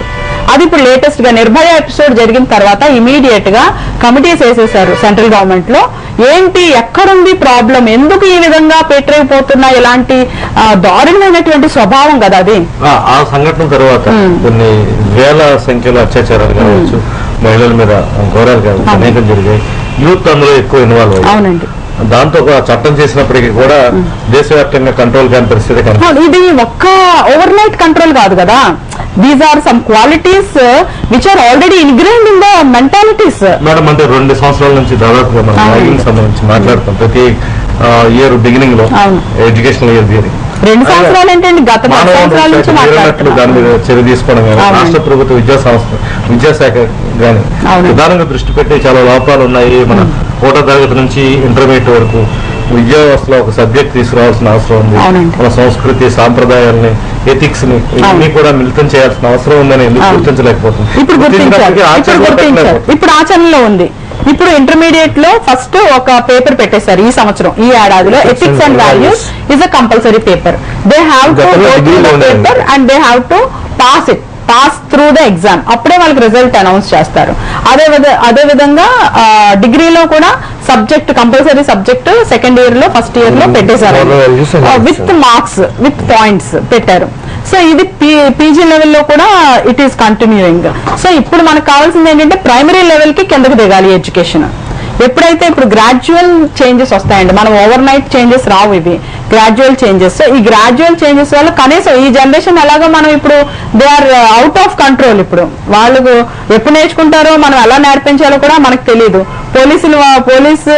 Speaker 4: అది ఇప్పుడు లేటెస్ట్ గా నిర్భయ ఎపిసోడ్ జరిగిన తర్వాత ఇమీడియట్ గా కమిటీస్ వేసేసారు సెంట్రల్ గవర్నమెంట్ లో. ఏంటి, ఎక్కడుంది ప్రాబ్లం, ఎందుకు ఈ విధంగా పెట్టరైపోతున్నా, ఇలాంటి దారుణమైనటువంటి స్వభావం కదా అది.
Speaker 1: ఆ సంఘటన తర్వాత కొన్ని వేల సంఖ్యలో అత్యాచారాలు కావచ్చు, మహిళల మీద ఘోరాలు కావచ్చు, అనేకం జరిగాయి. యూత్ అందులో ఎక్కువ ఇన్వాల్వ్ అయ్యారు.
Speaker 4: అవునండి.
Speaker 1: దాంతో చట్టం చేసినప్పటికీ కూడా దేశవ్యాప్తంగా కంట్రోల్ కాని పరిస్థితి.
Speaker 4: ఇది ఒక్క ఓవర్ నైట్ కంట్రోల్ కాదు కదా. These are some qualities which are already ingrained in the mentalities.
Speaker 1: Madam, అంటే 2 సంవత్సరాల నుంచి దాదాపుగా మనం ర్యాగింగ్ సంబంధించి మాట్లాడుతాం. ప్రతి ఇయర్ బిగినింగ్ లో ఎడ్యుకేషనల్ ఇయర్ థియరీ
Speaker 4: 2 సంవత్సరాలు ఏంటండి, గత 10 సంవత్సరాల నుంచి మాట్లాడుతున్నాం.
Speaker 1: దాని మీద చర్య తీసుకోవడం కానీ, రాష్ట్ర ప్రభుత్వ విద్యాశాఖ కానీ ప్రధానంగా దృష్టి పెట్టి చాలా లోపాలు ఉన్నాయి. మన 1వ తరగతి నుంచి ఇంటర్మీడియట్ వరకు విద్యా వ్యవస్థలో ఒక సబ్జెక్ట్ తీసుకురావాల్సిన అవసరం ఉంది. మన సంస్కృతి సాంప్రదాయాల్ని ఎథిక్స్ ని ఇవన్నీ కూడా మిళితం చేయాల్సిన అవసరం ఉందని ఎందుకు గుర్తించలేకపోతుంది?
Speaker 4: ఇప్పుడు ఆచరణలో ఉంది. ఇప్పుడు ఇంటర్మీడియట్ లో ఫస్ట్ ఒక పేపర్ పెట్టేశారు ఈ సంవత్సరం, ఈ ఏడాదిలో ethics and values is a compulsory paper. They have to go through the paper and they have to pass through the exam. అప్పుడే వాళ్ళకి రిజల్ట్ అనౌన్స్ చేస్తారు. అదే విధంగా డిగ్రీలో కూడా subject compulsory subject second year లో ఫస్ట్ ఇయర్ లో పెట్టేశారు విత్ మార్క్స్ విత్ పాయింట్స్ పెట్టారు. సో ఇది పీజీ లెవెల్లో కూడా ఇట్ ఈస్ కంటిన్యూయింగ్. సో ఇప్పుడు మనకు కావాల్సింది ఏంటంటే ప్రైమరీ లెవెల్ కి కిందకి దిగాలి ఎడ్యుకేషన్. ఎప్పుడైతే ఇప్పుడు గ్రాడ్యువల్ చేంజెస్ వస్తాయండి, మనం ఓవర్ నైట్ చేంజెస్ రావు, ఇవి గ్రాడ్యువల్ చేంజెస్. సో ఈ గ్రాడ్యువల్ చేంజెస్ వల్ల కనీసం ఈ జనరేషన్ ఎలాగో మనం ఇప్పుడు they are out of control. ఇప్పుడు వాళ్ళు ఎప్పుడు నేర్చుకుంటారో మనం ఎలా నేర్పించాలో కూడా మనకు తెలియదు. పోలీసు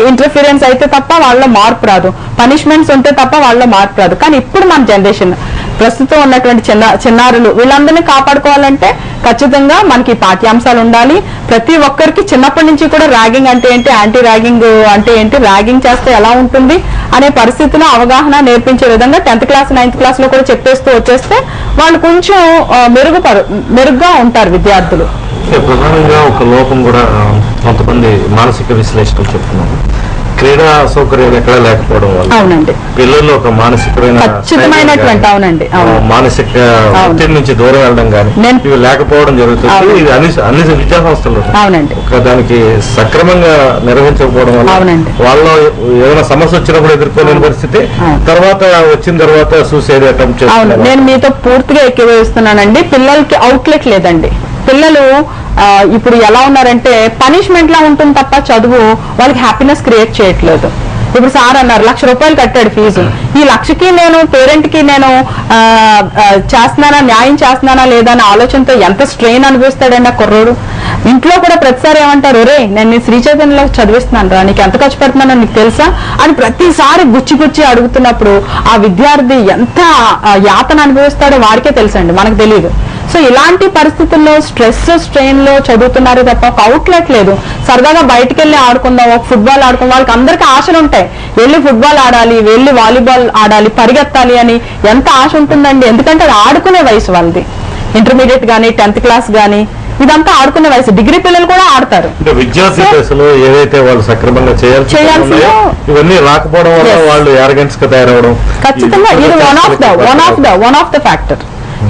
Speaker 4: ఇంటర్ఫీరెన్స్ అయితే తప్ప వాళ్ళలో మార్పు రాదు, పనిష్మెంట్స్ ఉంటే తప్ప వాళ్ళలో మార్పు రాదు. కానీ ఇప్పుడు మన జనరేషన్ ప్రస్తుతం ఉన్నటువంటి చిన్నారులు వీళ్ళందరినీ కాపాడుకోవాలంటే ఖచ్చితంగా మనకి పాఠ్యాంశాలు ఉండాలి. ప్రతి ఒక్కరికి చిన్నప్పటి నుంచి కూడా ర్యాగింగ్ అంటే ఏంటి, యాంటీ ర్యాగింగ్ అంటే ఏంటి, ర్యాగింగ్ చేస్తే ఎలా ఉంటుంది అనే పరిస్థితిలో అవగాహన నేర్పించే విధంగా 10th క్లాస్ 9th క్లాస్ లో కూడా చెప్పేస్తూ వచ్చేస్తే వాళ్ళు కొంచెం మెరుగ్గా ఉంటారు విద్యార్థులు.
Speaker 1: ప్రధానంగా ఒక లోపం కూడా కొంతమంది మానసిక విశ్లేషకులు చెప్తున్నారు, క్రీడా సౌకర్యాలు ఎక్కడ లేకపోవడం వల్ల
Speaker 4: అవునండి
Speaker 1: పిల్లల్లో ఒక
Speaker 4: ఖచ్చితమైనటువంటి అవునండి
Speaker 1: మానసిక ఒత్తిడి నుంచి దూరం వెళ్ళడం కానీ ఇవి లేకపోవడం జరుగుతుంది. ఇది అన్ని విద్యా సంస్థలు
Speaker 4: అవునండి
Speaker 1: దానికి సక్రమంగా నిర్వహించకపోవడం వల్ల వాళ్ళలో ఏదైనా సమస్య వచ్చినప్పుడు ఎదుర్కోలేని పరిస్థితి, వచ్చిన తర్వాత సూసైడ్ అటెంప్ట్ చేస్తారు.
Speaker 4: నేను మీతో పూర్తిగా ఎక్కివేస్తున్నానండి. పిల్లలకి అవుట్లెట్ లేదండి. పిల్లలు ఇప్పుడు ఎలా ఉన్నారంటే పనిష్మెంట్ లా ఉంటుంది తప్ప చదువు వాళ్ళకి హ్యాపీనెస్ క్రియేట్ చేయట్లేదు. ఇప్పుడు సార్ అన్నారు 1,00,000 రూపాయలు కట్టాడు ఫీజు, ఈ 1,00,000కి నేను పేరెంట్ కి నేను చేస్తున్నానా, న్యాయం చేస్తున్నానా లేదా అనే ఆలోచనతో ఎంత స్ట్రెయిన్ అనిపిస్తాడండి ఆ కుర్రోడు. ఇంట్లో కూడా ప్రతిసారి ఏమంటారు, ఒరే నేను శ్రీ చైతన్యలో చదివిస్తున్నాను రా, నీకు ఎంత ఖర్చు పెడుతున్నానో నీకు తెలుసా అని ప్రతిసారి గుచ్చి అడుగుతున్నప్పుడు ఆ విద్యార్థి ఎంత యాతన అనుభవిస్తాడో వాడికే తెలుసండి, మనకు తెలియదు. సో ఇలాంటి పరిస్థితుల్లో స్ట్రెయిన్ లో చదువుతున్నారు తప్ప ఒక అవుట్లెట్ లేదు. సరదాగా బయటకు వెళ్ళి ఆడుకుందాం, ఒక ఫుట్బాల్ ఆడుకుందాం, వాళ్ళకి అందరికీ ఆశలు ఉంటాయి. వెళ్ళి ఫుట్బాల్ ఆడాలి, వెళ్ళి వాలీబాల్ ఆడాలి, పరిగెత్తాలి అని ఎంత ఆశ ఉంటుందండి. ఎందుకంటే అది ఆడుకునే వయసు వాళ్ళది. ఇంటర్మీడియట్ గానీ 10th క్లాస్ గానీ ఇదంతా ఆడుకునే వయసు. డిగ్రీ పిల్లలు కూడా ఆడతారు.
Speaker 1: విద్యార్థి దశలో ఏదైతే వాళ్ళు సక్రమంగా చేయాల్సి ఇవన్నీ రాకపోవడం వల్ల వాళ్ళు యారగెన్స్ గా తయారవడం
Speaker 4: ఖచ్చితంగా ఇది one of the factor.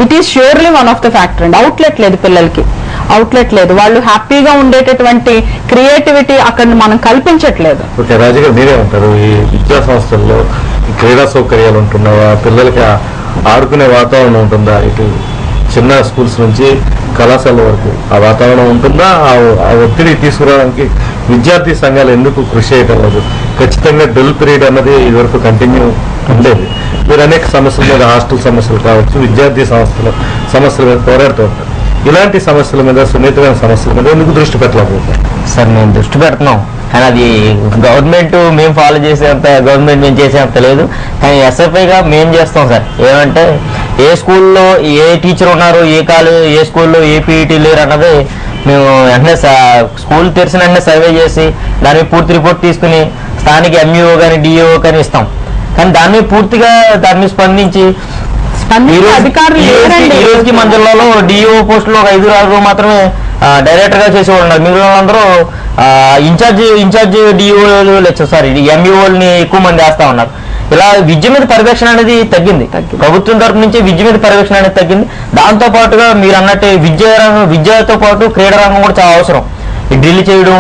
Speaker 4: It is surely one of the factor అండి. అవుట్లెట్ లేదు పిల్లలకి, అవుట్లెట్ లేదు. వాళ్ళు హ్యాపీగా ఉండేటటువంటి క్రియేటివిటీ అక్కడ మనం కల్పించట్లేదు.
Speaker 1: ఓకే రాజు గారు మీరే ఉంటారు, ఈ విద్యా సంస్థల్లో క్రీడా సౌకర్యాలు ఉంటున్నావా, పిల్లలకి ఆడుకునే వాతావరణం ఉంటుందా, ఇటు చిన్న స్కూల్స్ నుంచి కళాశాల వరకు ఆ వాతావరణం ఉంటుందా, ఆ ఒత్తిడి తీసుకురావడానికి విద్యార్థి సంఘాలు ఎందుకు కృషి చేయటం లేదు? ఖచ్చితంగా డల్ పీరియడ్ అన్నది ఇదివరకు కంటిన్యూ ఉండేది. మీరు అనేక సమస్యల మీద, హాస్టల్ సమస్యలు కావచ్చు, విద్యార్థి సమస్యల మీద పోరాడుతూ ఉంటారు. ఇలాంటి సమస్యల మీద, సున్నితమైన సమస్యల మీద ఎందుకు దృష్టి పెట్టలేకపోతారు?
Speaker 2: సార్ మేము దృష్టి పెడుతున్నాం, కానీ అది గవర్నమెంట్ మేము ఫాలో చేసేంత, గవర్నమెంట్ మేము చేసేంత లేదు. కానీ ఎస్ఎఫ్ఐగా మేము చేస్తాం సార్. ఏమంటే ఏ స్కూల్లో ఏ టీచర్ ఉన్నారు, ఏ స్కూల్లో ఏ పీఈటీ లేరు అన్నది మేము వెంటనే స్కూల్ తెరిచిన వెంటనే సర్వే చేసి దాని పూర్తి రిపోర్ట్ తీసుకుని స్థానిక ఎంఈఓ కానీ డిఓ కానీ ఇస్తాం. కానీ దాన్ని పూర్తిగా దాన్ని స్పందించి ఈ రోజుకి మన జిల్లాలో డిఓ పోస్టులో 5-6 మాత్రమే డైరెక్టర్ గా చేసేవాళ్ళు ఉన్నారు. మిగిలిన వాళ్ళందరూ ఇన్ఛార్జ్ డిఓలు సారీ ఎంఈఓల్ని ఎక్కువ మంది వేస్తా ఉన్నారు. ఇలా విద్య మీద పర్యవేక్షణ అనేది తగ్గింది. ప్రభుత్వం తరపు నుంచి విద్య మీద పర్యవేక్షణ అనేది తగ్గింది. దాంతో పాటుగా మీరు అన్నట్టు విద్యతో పాటు క్రీడా రంగం కూడా చాలా అవసరం. ఈ డ్రిల్ చేయడం,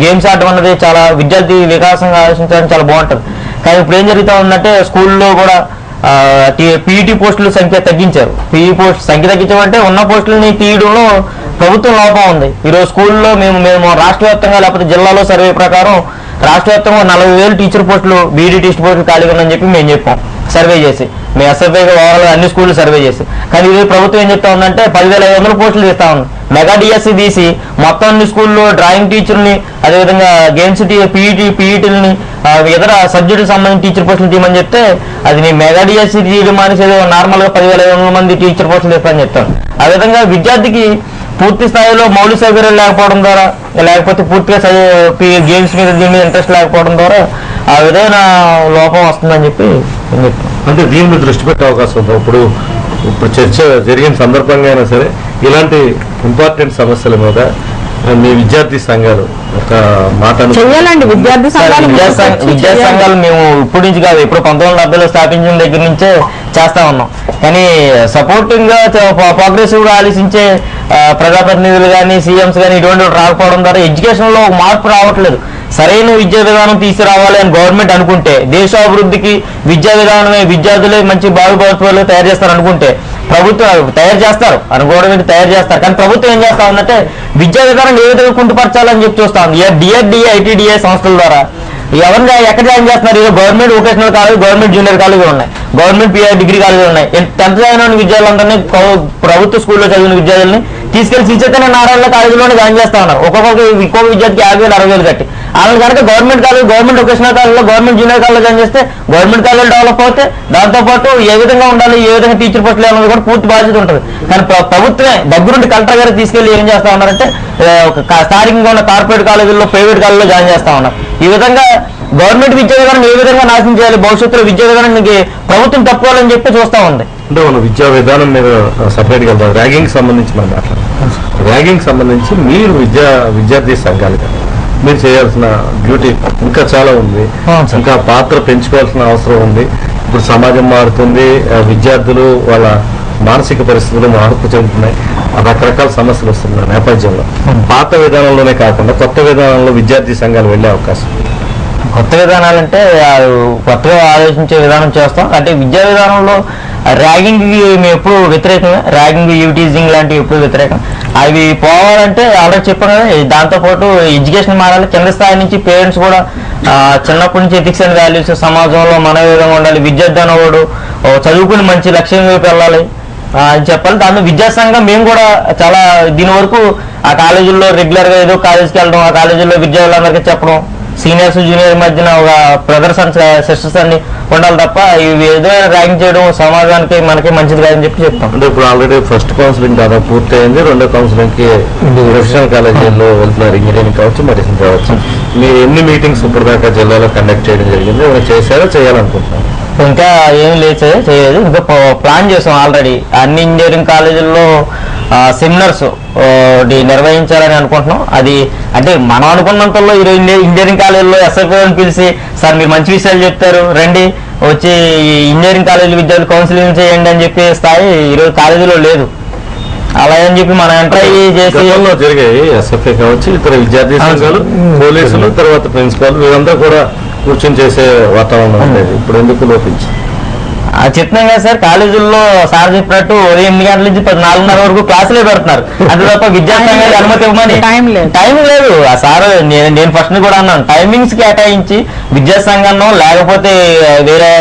Speaker 2: గేమ్స్ ఆడడం అన్నది చాలా విద్యార్థి వికాసంగా ఆలోచించడానికి చాలా బాగుంటుంది. కానీ ఇప్పుడు ఏం జరుగుతా ఉందంటే స్కూల్లో కూడా పీఈటీ పోస్టుల సంఖ్య తగ్గించారు. పీఈ పోస్ట్ సంఖ్య తగ్గించమంటే ఉన్న పోస్టులని తీయడంలో ప్రభుత్వం లోపం ఉంది. ఈరోజు స్కూల్లో మేము రాష్ట్ర వ్యాప్తంగా లేకపోతే జిల్లాలో సర్వే ప్రకారం రాష్ట్ర వ్యాప్తంగా 40,000 టీచర్ పోస్టులు, బీఈడీ టీచర్ పోస్టులు ఖాళీగా ఉందని చెప్పి మేము చెప్పాం సర్వే చేసి. మేము ఎస్ఎఫ్ఐగా ఓవరాల్ అన్ని స్కూళ్ళు సర్వే చేసి. కానీ ఇది ప్రభుత్వం ఏం చెప్తా ఉందంటే 10,500 పోస్టులు ఇస్తా ఉంది. మెగా డిఎస్సి తీసి మొత్తం అన్ని స్కూల్లో డ్రాయింగ్ టీచర్ని, అదేవిధంగా గేమ్స్ పీఈటీలని, ఇతర సబ్జెక్టుకి సంబంధించిన టీచర్ పోస్టులు తీయమని చెప్తే అది నీ మెగా డిఎస్సి తీయడం మానేసి నార్మల్ గా 10,500 మంది టీచర్ పోస్టులు ఇస్తామని చెప్తాను. ఆ విధంగా విద్యార్థికి పూర్తి స్థాయిలో మౌలిక సౌకర్యాలు లేకపోవడం ద్వారా, లేకపోతే పూర్తిగా గేమ్స్ మీద దీని మీద ఇంట్రెస్ట్ లేకపోవడం ద్వారా ఆ విధమైన లోపం వస్తుందని చెప్పి నేను చెప్తాను.
Speaker 1: అంటే దీని మీద దృష్టి పెట్టే అవకాశం ఉంది. ఇప్పుడు చర్చ జరిగిన సందర్భంగా అయినా సరే ఇలాంటి ఇంపార్టెంట్ సమస్యల మీద మీ విద్యార్థి సంఘాలు ఒక మాట
Speaker 4: చెయ్యాలండి. విద్యార్థి
Speaker 2: విద్యా సంఘాలు మేము ఇప్పటి నుంచి కాదు, ఇప్పుడు 1970లో స్థాపించిన దగ్గర నుంచే చేస్తా ఉన్నాం. కానీ సపోర్టింగ్ గా ప్రోగ్రెసివ్ గా ఆలోచించే ప్రజాప్రతినిధులు కానీ సీఎంస్ కానీ ఇటువంటి రాకపోవడం ద్వారా ఎడ్యుకేషన్ లో మార్పు రావట్లేదు. సరైన విద్యా విధానం తీసుకురావాలి అని గవర్నమెంట్ అనుకుంటే, దేశాభివృద్ధికి విద్యా విధానమే విద్యార్థులే మంచి బాగుపడుతులు తయారు చేస్తారు అనుకుంటే ప్రభుత్వం తయారు చేస్తారు, అనుకోవడం తయారు చేస్తారు. కానీ ప్రభుత్వం ఏం చేస్తా ఉందంటే విద్యా విధానం ఏ విధంగా కుంటుపరచాలని చెప్పి చూస్తా ఉంది. డిఆర్డిఏ ఐటీడీఏ సంస్థల ద్వారా ఎవరిని ఎక్కడ జాయిన్ చేస్తున్నారు? ఇది government vocational college, government junior కాలేజీలు ఉన్నాయి, గవర్నమెంట్ డిగ్రీ కాలేజీలు ఉన్నాయి. 10th జాయిన్ అయిన విద్యార్థులందరినీ ప్రభుత్వ స్కూల్లో చదివిన విద్యార్థుల్ని తీసుకెళ్లి శ్రీ చైతన్య నారాయణ కాలేజీలోనే జాయిన్ చేస్తా ఉన్నారు. ఒక్కొక్క విద్యార్థికి 50,000 60,000 కట్టి. వాళ్ళని కనుక గవర్నమెంట్ కాలేజ్, గవర్నమెంట్ వొకేషనల్ కాలేజ్లో, గవర్నమెంట్ జూనియర్ కాలేజ్ జాయిన్ చేస్తే గవర్నమెంట్ కాలేజ్ డెవలప్ అవుతే దాంతోపాటు ఏ విధంగా ఉండాలి, ఏ విధంగా టీచర్ పోస్టులు అన్నది కూడా పూర్తి బాధ్యత ఉంటుంది. కానీ ప్రభుత్వమే దగ్గరుండి కలెక్టర్ గారికి తీసుకెళ్లి ఏం చేస్తా ఉన్నారంటే స్థానికంగా ఉన్న కార్పొరేట్ కాలేజీల్లో, ప్రైవేట్ కాలేజీలో జాయిన్ చేస్తా ఉన్నారు. ఈ విధంగా గవర్నమెంట్ విద్యా విధానం ఏ విధంగా నాశనం చేయాలి, భవిష్యత్తులో విద్యా విధానానికి ప్రభుత్వం తప్పుకోవాలని చెప్పి చూస్తా ఉంది.
Speaker 1: అంటే మన విద్యా విధానం మీద సపరేట్ గా ర్యాగింగ్ సంబంధించి మనం మాట్లాడాలి. ర్యాగింగ్ సంబంధించి మీరు విద్యార్థి సంఘాలుగా మీరు చేయాల్సిన డ్యూటీ ఇంకా చాలా ఉంది. ఇంకా పాత్ర పెంచుకోవాల్సిన అవసరం ఉంది. ఇప్పుడు సమాజం మారుతుంది, విద్యార్థులు వాళ్ళ మానసిక పరిస్థితులు మార్పు చెందుతున్నాయి, రకరకాల సమస్యలు వస్తున్నాయి నేపథ్యంలో పాత విధానంలోనే కాకుండా కొత్త విధానంలో విద్యార్థి సంఘాలు వెళ్ళే అవకాశం.
Speaker 2: కొత్త విధానాలంటే కొత్తగా ఆలోచించే విధానం చేస్తాం. అంటే విద్యా విధానంలో ర్యాగింగ్ మేము ఎప్పుడు వ్యతిరేకమే, ర్యాగింగ్ యూటీజింగ్ లాంటివి ఎప్పుడు వ్యతిరేకం. అవి పోవాలంటే ఆల్రెడీ చెప్పాను కదా, దాంతోపాటు ఎడ్యుకేషన్ మారాలి. కింద స్థాయి నుంచి పేరెంట్స్ కూడా చిన్నప్పటి నుంచి ఎథిక్స్ అండ్ వాల్యూస్, సమాజంలో మన విధంగా ఉండాలి, విద్యార్థి అనేవాడు చదువుకుని మంచి లక్ష్యం వైపు వెళ్ళాలి అని చెప్పాలి. దాంట్లో విద్యా సంఘం మేము కూడా చాలా దీని వరకు ఆ కాలేజీల్లో రెగ్యులర్ గా ఏదో కాలేజీకి వెళ్ళడం, ఆ కాలేజీల్లో విద్యార్థులందరికీ చెప్పడం, సీనియర్స్ జూనియర్ మధ్యన ఒక బ్రదర్స్ అండ్ సిస్టర్స్ అన్ని ఉండాలి తప్ప ఇవి ఏదో ర్యాంక్ చేయడం సమాజానికి మనకి మంచిది కాదని చెప్పి చెప్తాం.
Speaker 1: అంటే ఇప్పుడు ఆల్రెడీ ఫస్ట్ కౌన్సిలింగ్ దాదాపు పూర్తయింది, రెండో కౌన్సిలింగ్ కి ప్రొఫెషనల్ కాలేజీల్లో వెళ్తున్నారు, ఇంజనీరింగ్ కావచ్చు, మెడిసిన్ కావచ్చు. మీరు ఎన్ని మీటింగ్స్ ఇప్పటిదాకా జిల్లాలో కండక్ట్ చేయడం జరిగింది, చేశారో చేయాలనుకుంటున్నారు?
Speaker 2: ఇంకా ఏం చేయలేదు. ఇంకా ప్లాన్ చేసాం ఆల్రెడీ. అన్ని ఇంజనీరింగ్ కాలేజీల్లో సెమినార్స్ నిర్వహించాలని అనుకుంటున్నాం. అది అంటే మనం అనుకున్నంతలో ఈరోజు ఇంజనీరింగ్ కాలేజీలో ఎస్ఎఫ్ఓని పిలిచి సార్ మీరు మంచి విషయాలు చెప్తారు, రండి వచ్చి ఇంజనీరింగ్ కాలేజీ విద్యార్థులు కౌన్సిలింగ్ చేయండి అని చెప్పే స్థాయి ఈరోజు కాలేజీలో లేదు. అలా అని చెప్పి మనం ఎంటర్ చేసి
Speaker 1: జరిగాయి ఎస్ఎఫ్ఏ కావచ్చు, ఇతర విద్యార్థి సంఘాలు, పోలీసులు, తర్వాత ప్రిన్సిపాల్ వీరంతా కూడా కూర్చొని చేసే వాతావరణం ఉండేది. ఇప్పుడు ఎందుకు లోపించి
Speaker 2: చెప్తున్నాం కదా సార్, కాలేజీల్లో సార్ చెప్పినట్టు ఉదయం 8 గంటల నుంచి 4:30 వరకు క్లాసులే పెడుతున్నారు. అంతే తప్ప విద్యాసంఘానికి అనుమతి ఇవ్వమని టైం లేదు. ఆ సార్ నేను ఫస్ట్ కూడా అన్నాను, టైమింగ్స్ కేటాయించి విద్యాసంఘాన్ని లేకపోతే వేరే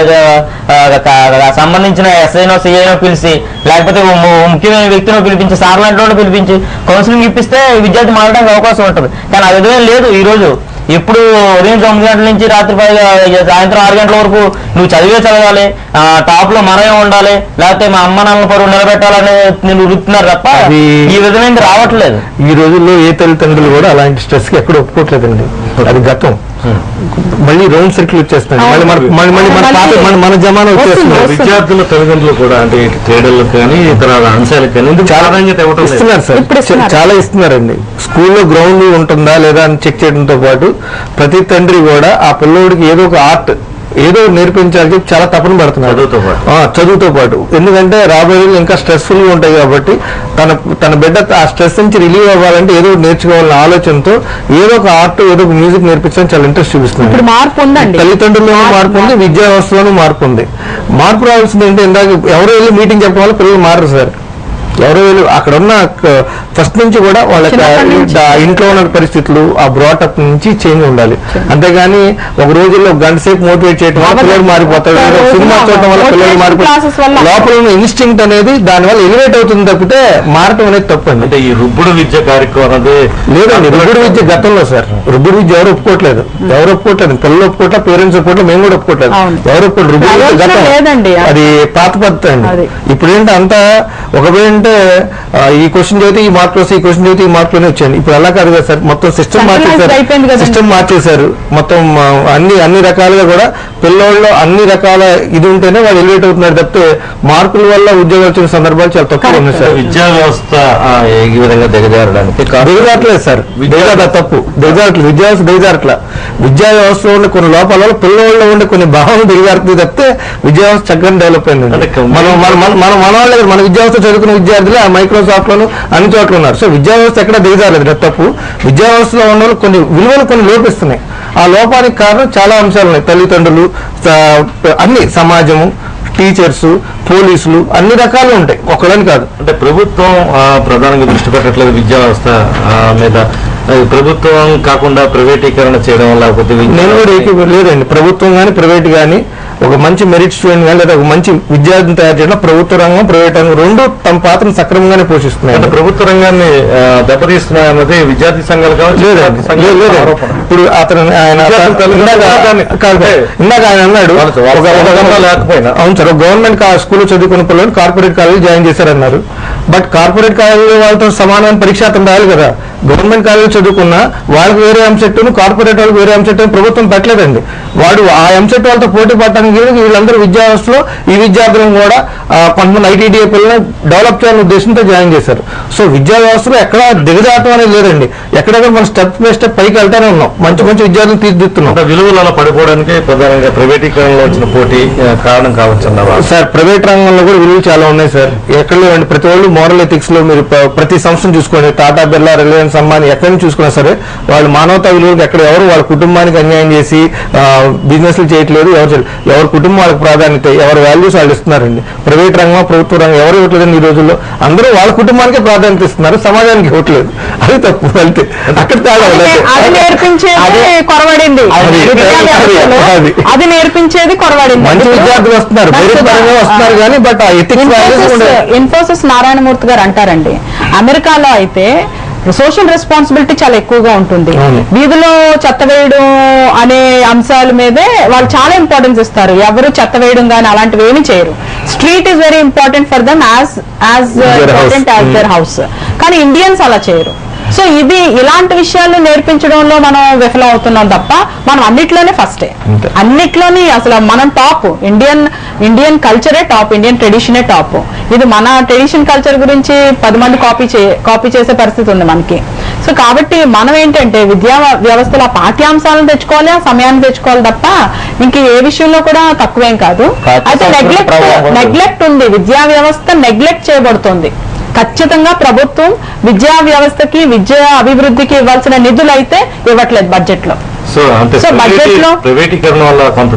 Speaker 2: సంబంధించిన ఎస్ఐనో సిఐనో పిలిచి, లేకపోతే ముఖ్యమైన వ్యక్తినో పిలిపించి, సార్ లాంటి పిలిపించి కౌన్సిలింగ్ ఇప్పిస్తే విద్యార్థి మారడానికి అవకాశం ఉంటుంది. కానీ ఆ విధంగా లేదు. ఈ రోజు ఎప్పుడు ఉదయం 9 గంటల నుంచి రాత్రి సాయంత్రం 6 గంటల వరకు నువ్వు చదవాలి, టాప్ లో మనమే ఉండాలి, లేకపోతే మా అమ్మ నాన్న పరువు నిలబెట్టాలని నేను వృత్తున్నారు తప్ప ఈ విధంగా రావట్లేదు.
Speaker 3: ఈ రోజుల్లో ఏ తల్లిదండ్రులు కూడా అలాంటి స్ట్రెస్ కి ఎక్కడ ఒప్పుకోవట్లేదండి. అది గతం. మళ్ళీ రౌండ్ సర్కిల్ వచ్చేస్తుంది, మన జమానా వచ్చేస్తుంది.
Speaker 1: విద్యార్థుల తల్లిదండ్రులు కూడా అంటే క్రీడలకు కానీ ఇతర అంశాలకు కానీ ప్రాధాన్యత
Speaker 3: ఇస్తున్నారు సార్, చాలా ఇస్తున్నారండి. స్కూల్లో గ్రౌండ్ ఉంటుందా లేదా అని చెక్ చేయడంతో పాటు ప్రతి తండ్రి కూడా ఆ పిల్లోడికి ఏదో ఒక ఆర్ట్ ఏదో నేర్పించాలని చెప్పి చాలా తపన పడుతున్నారు చదువుతో పాటు. ఎందుకంటే రాబోయే ఇంకా స్ట్రెస్ఫుల్ గా ఉంటాయి కాబట్టి తన బిడ్డ ఆ స్ట్రెస్ నుంచి రిలీవ్ అవ్వాలంటే ఏదో నేర్చుకోవాలన్న ఆలోచనతో ఏదో ఒక ఆర్ట్, ఏదో ఒక మ్యూజిక్ నేర్పించడానికి చాలా ఇంట్రెస్ట్ చూపిస్తున్నారు. తల్లిదండ్రుల్లోనూ మార్పు ఉంది, విద్యా వ్యవస్థలోనూ మార్పు ఉంది. మార్పు రావాల్సింది ఏంటంటే ఇందాక ఎవరో వెళ్ళి మీటింగ్ చెప్పడం వల్ల పిల్లలు మారరు సార్. ఎవరో అక్కడ ఉన్న ఫస్ట్ నుంచి కూడా వాళ్ళకి ఇంట్లో ఉన్న పరిస్థితులు, ఆ బ్రాటప్ నుంచి చేంజ్ ఉండాలి. అంతేగాని ఒక రోజుల్లో గంట సేపు మోటివేట్ చేయడం వల్ల పిల్లలు మారిపోతాడు, సినిమా చూడటం వల్ల పిల్లలు మారిపోతారు. లోపల ఉన్న ఇన్స్టింక్ట్ అనేది దానివల్ల ఎలివేట్ అవుతుంది తప్పితే మారటం అనేది తప్పండి.
Speaker 1: అంటే ఈ రుబ్బుడు విద్య కార్యక్రమం అనేది
Speaker 3: లేదండి. రుబ్బుడు విద్య గతంలో సార్, రుబ్బుడు విద్య ఎవరు ఒప్పుకోవట్లేదు. పిల్లలు ఒప్పుకోవట్లేదు, పేరెంట్స్ ఒప్పుకోవట్లేదు, మేము కూడా ఒప్పుకోవట్లేదు. ఎవరు ఒప్పుకోవట్లేదు. రుబ్బుడు విద్య గతం, అది పాత పద్ధతి అండి. ఇప్పుడు ఏంటంటే అంతా ఒక ఏంటంటే ఈ క్వశ్చన్ చదివితే ఈ మార్కులు వస్తాయి, ఈ క్వశ్చన్ చదివితే ఈ మార్కులోనే వచ్చాయండి. ఇప్పుడు అలా కాదు కదా సార్, మొత్తం సిస్టమ్ మార్చేశారు. మొత్తం అన్ని రకాలుగా కూడా పిల్లోళ్ళు అన్ని రకాల ఇది ఉంటేనే వాళ్ళు ఎలివేట్ అవుతున్నారు తప్పితే మార్కుల వల్ల ఉద్యోగాలు వచ్చిన సందర్భాలు చాలా తక్కువ ఉన్నాయి సార్.
Speaker 1: విద్యా వ్యవస్థ ఈ విధంగా దిగజారడానికి
Speaker 3: దిగజారట్లేదు సార్, తప్పు దిగజారట్లేదు, విద్యా వ్యవస్థ దిగజారట్ల. విద్యా వ్యవస్థలో ఉండే కొన్ని లోపాల వల్ల పిల్లల్లో ఉండే కొన్ని భావన దిగజారుతుంది తప్పితే విద్యా వ్యవస్థ చక్కగా డెవలప్ అయింది. మన వాళ్ళే మన విద్యా వ్యవస్థ చదువుకున్న విద్యార్థులు ఆ మైక్రోసాఫ్ట్ లోను అన్ని చోట్ల ఉన్నారు. సో విద్యా వ్యవస్థ ఎక్కడ దిగజారలేదు, తప్పు. విద్యా వ్యవస్థలో ఉన్న వాళ్ళు కొన్ని విలువలు కొన్ని లోపిస్తున్నాయి. ఆ లోపానికి కారణం చాలా అంశాలు ఉన్నాయి. తల్లిదండ్రులు, అన్ని సమాజము, టీచర్స్, పోలీసులు, అన్ని రకాలు ఉంటాయి, ఒకళ్ళని కాదు.
Speaker 1: అంటే ప్రభుత్వం ప్రధానంగా దృష్టి పెట్టట్లేదు విద్యా వ్యవస్థ మీద. ప్రభుత్వం కాకుండా ప్రైవేటీకరణ చేయడం లేకపోతే
Speaker 3: నేను కూడా లేదండి. ప్రభుత్వం కానీ ప్రైవేట్ కానీ ఒక మంచి మెరిట్ స్టూడెంట్ కానీ లేదా ఒక మంచి విద్యార్థిని తయారు చేయడం ప్రభుత్వ రంగం, ప్రైవేట్ రంగం రెండు తమ పాత్రను సక్రమంగానే పోషిస్తున్నాయి.
Speaker 1: అంటే ప్రభుత్వ రంగాన్ని దెబ్బతీస్తున్నాయి అన్నది విద్యార్థి సంఘాలు కావచ్చు.
Speaker 3: ఇప్పుడు అతను ఇందాక ఆయన అన్నాడు లేకపోయినా అవును సార్, గవర్నమెంట్ స్కూల్లో చదువుకున్న పిల్లలు కార్పొరేట్ కాలేజీ జాయిన్ చేశారన్నారు. బట్ కార్పొరేట్ కాలేజీ వాళ్ళతో సమానమైన పరీక్ష అతను రాయాలి కదా. గవర్నమెంట్ కాలేజీ చదువుకున్నా వాళ్ళకి వేరే ఎంసెట్, కార్పొరేట్ వాళ్ళకి వేరే ఎంసెట్ ప్రభుత్వం పెట్టలేదండి. వాడు ఆ ఎంసెట్ వాళ్ళతో పోటీ పడటానికి వీళ్ళందరూ విద్యా వ్యవస్థలో ఈ విద్యార్థులను కూడా కొంతమంది ఐటీడీఏ పిల్లలను డెవలప్ చేయాలనే ఉద్దేశంతో జాయిన్ చేశారు. సో విద్యా వ్యవస్థలో ఎక్కడ దిగజాటం అనేది లేదండి. ఎక్కడెక్కడ మనం స్టెప్ బై స్టెప్ పైకి వెళ్తానే ఉన్నాం, మంచి మంచి విద్యార్థులు తీర్చిదిద్దుతున్నాం.
Speaker 1: విలువలలో పడిపోవడానికి ప్రధానంగా ప్రైవేటీకరణలో వచ్చిన పోటీ కారణం కావచ్చు
Speaker 3: సార్. ప్రైవేట్ రంగంలో కూడా విలువలు చాలా ఉన్నాయి సార్. ఎక్కడ లేవండి. ప్రతి వాళ్ళు మోరల్ ఎథిక్స్ లో మీరు ప్రతి సంస్థను చూసుకోండి, టాటా బిర్లా, రిలయన్స్, అంబానీ ఎక్కడి నుంచి చూసుకున్నా సరే వాళ్ళు మానవతా విలువలకు ఎక్కడ ఎవరు వాళ్ళ కుటుంబానికి అన్యాయం చేసి బిజినెస్లు చేయట్లేదు. ఎవరి కుటుంబం వాళ్ళకి ప్రాధాన్యత, ఎవరి వాల్యూస్ వాళ్ళు ఇస్తున్నారండి. ప్రైవేట్ రంగం, ప్రభుత్వ రంగం ఎవరు ఇవ్వట్లేదండి. ఈ రోజుల్లో అందరూ వాళ్ళ కుటుంబానికే ప్రాధాన్యత ఇస్తున్నారు, సమాజానికి ఇవ్వట్లేదు. అది తప్పు. వెళ్తే అక్కడ
Speaker 4: అది నేర్పించేది కొరవాడింది.
Speaker 3: మంచి విద్యార్థులు వస్తున్నారు, వస్తున్నారు కానీ బట్
Speaker 4: ఇన్ఫోసిస్ నారాయణమూర్తి గారు అంటారండి, అమెరికాలో అయితే సోషల్ రెస్పాన్సిబిలిటీ చాలా ఎక్కువగా ఉంటుంది. వీధిలో చెత్త వేయడం అనే అంశాల మీదే వాళ్ళు చాలా ఇంపార్టెన్స్ ఇస్తారు. ఎవరు చెత్త వేయడం కానీ అలాంటివి ఏమి చేయరు. Street is very important for them as important as their house. కానీ ఇండియన్స్ అలా చేయరు. సో ఇది ఇలాంటి విషయాలు నేర్పించడంలో మనం విఫలం అవుతున్నాం తప్ప మనం అన్నిట్లోనే ఫస్టే, అన్నిట్లోని అసలు మనం టాప్. ఇండియన్ కల్చరే టాప్, ఇండియన్ ట్రెడిషనే టాప్. ఇది మన ట్రెడిషన్ కల్చర్ గురించి 10 మంది కాపీ చేసే పరిస్థితి ఉంది మనకి. సో కాబట్టి మనం ఏంటంటే విద్యా వ్యవస్థలో పాఠ్యాంశాలను తెచ్చుకోవాలి, ఆ సమయాన్ని తెచ్చుకోవాలి తప్ప ఇంక ఏ విషయంలో కూడా తక్కువేం కాదు. అయితే నెగ్లెక్ట్ ఉంది, విద్యా వ్యవస్థ నెగ్లెక్ట్ చేయబడుతుంది. ఖచ్చితంగా ప్రభుత్వం విద్యా వ్యవస్థకి, విద్యా అభివృద్ధికి ఇవ్వాల్సిన నిధులు అయితే ఇవ్వట్లేదు బడ్జెట్ లో.
Speaker 1: సో బడ్జెట్ లో ప్రైవేటీకరణ వల్ల కొంత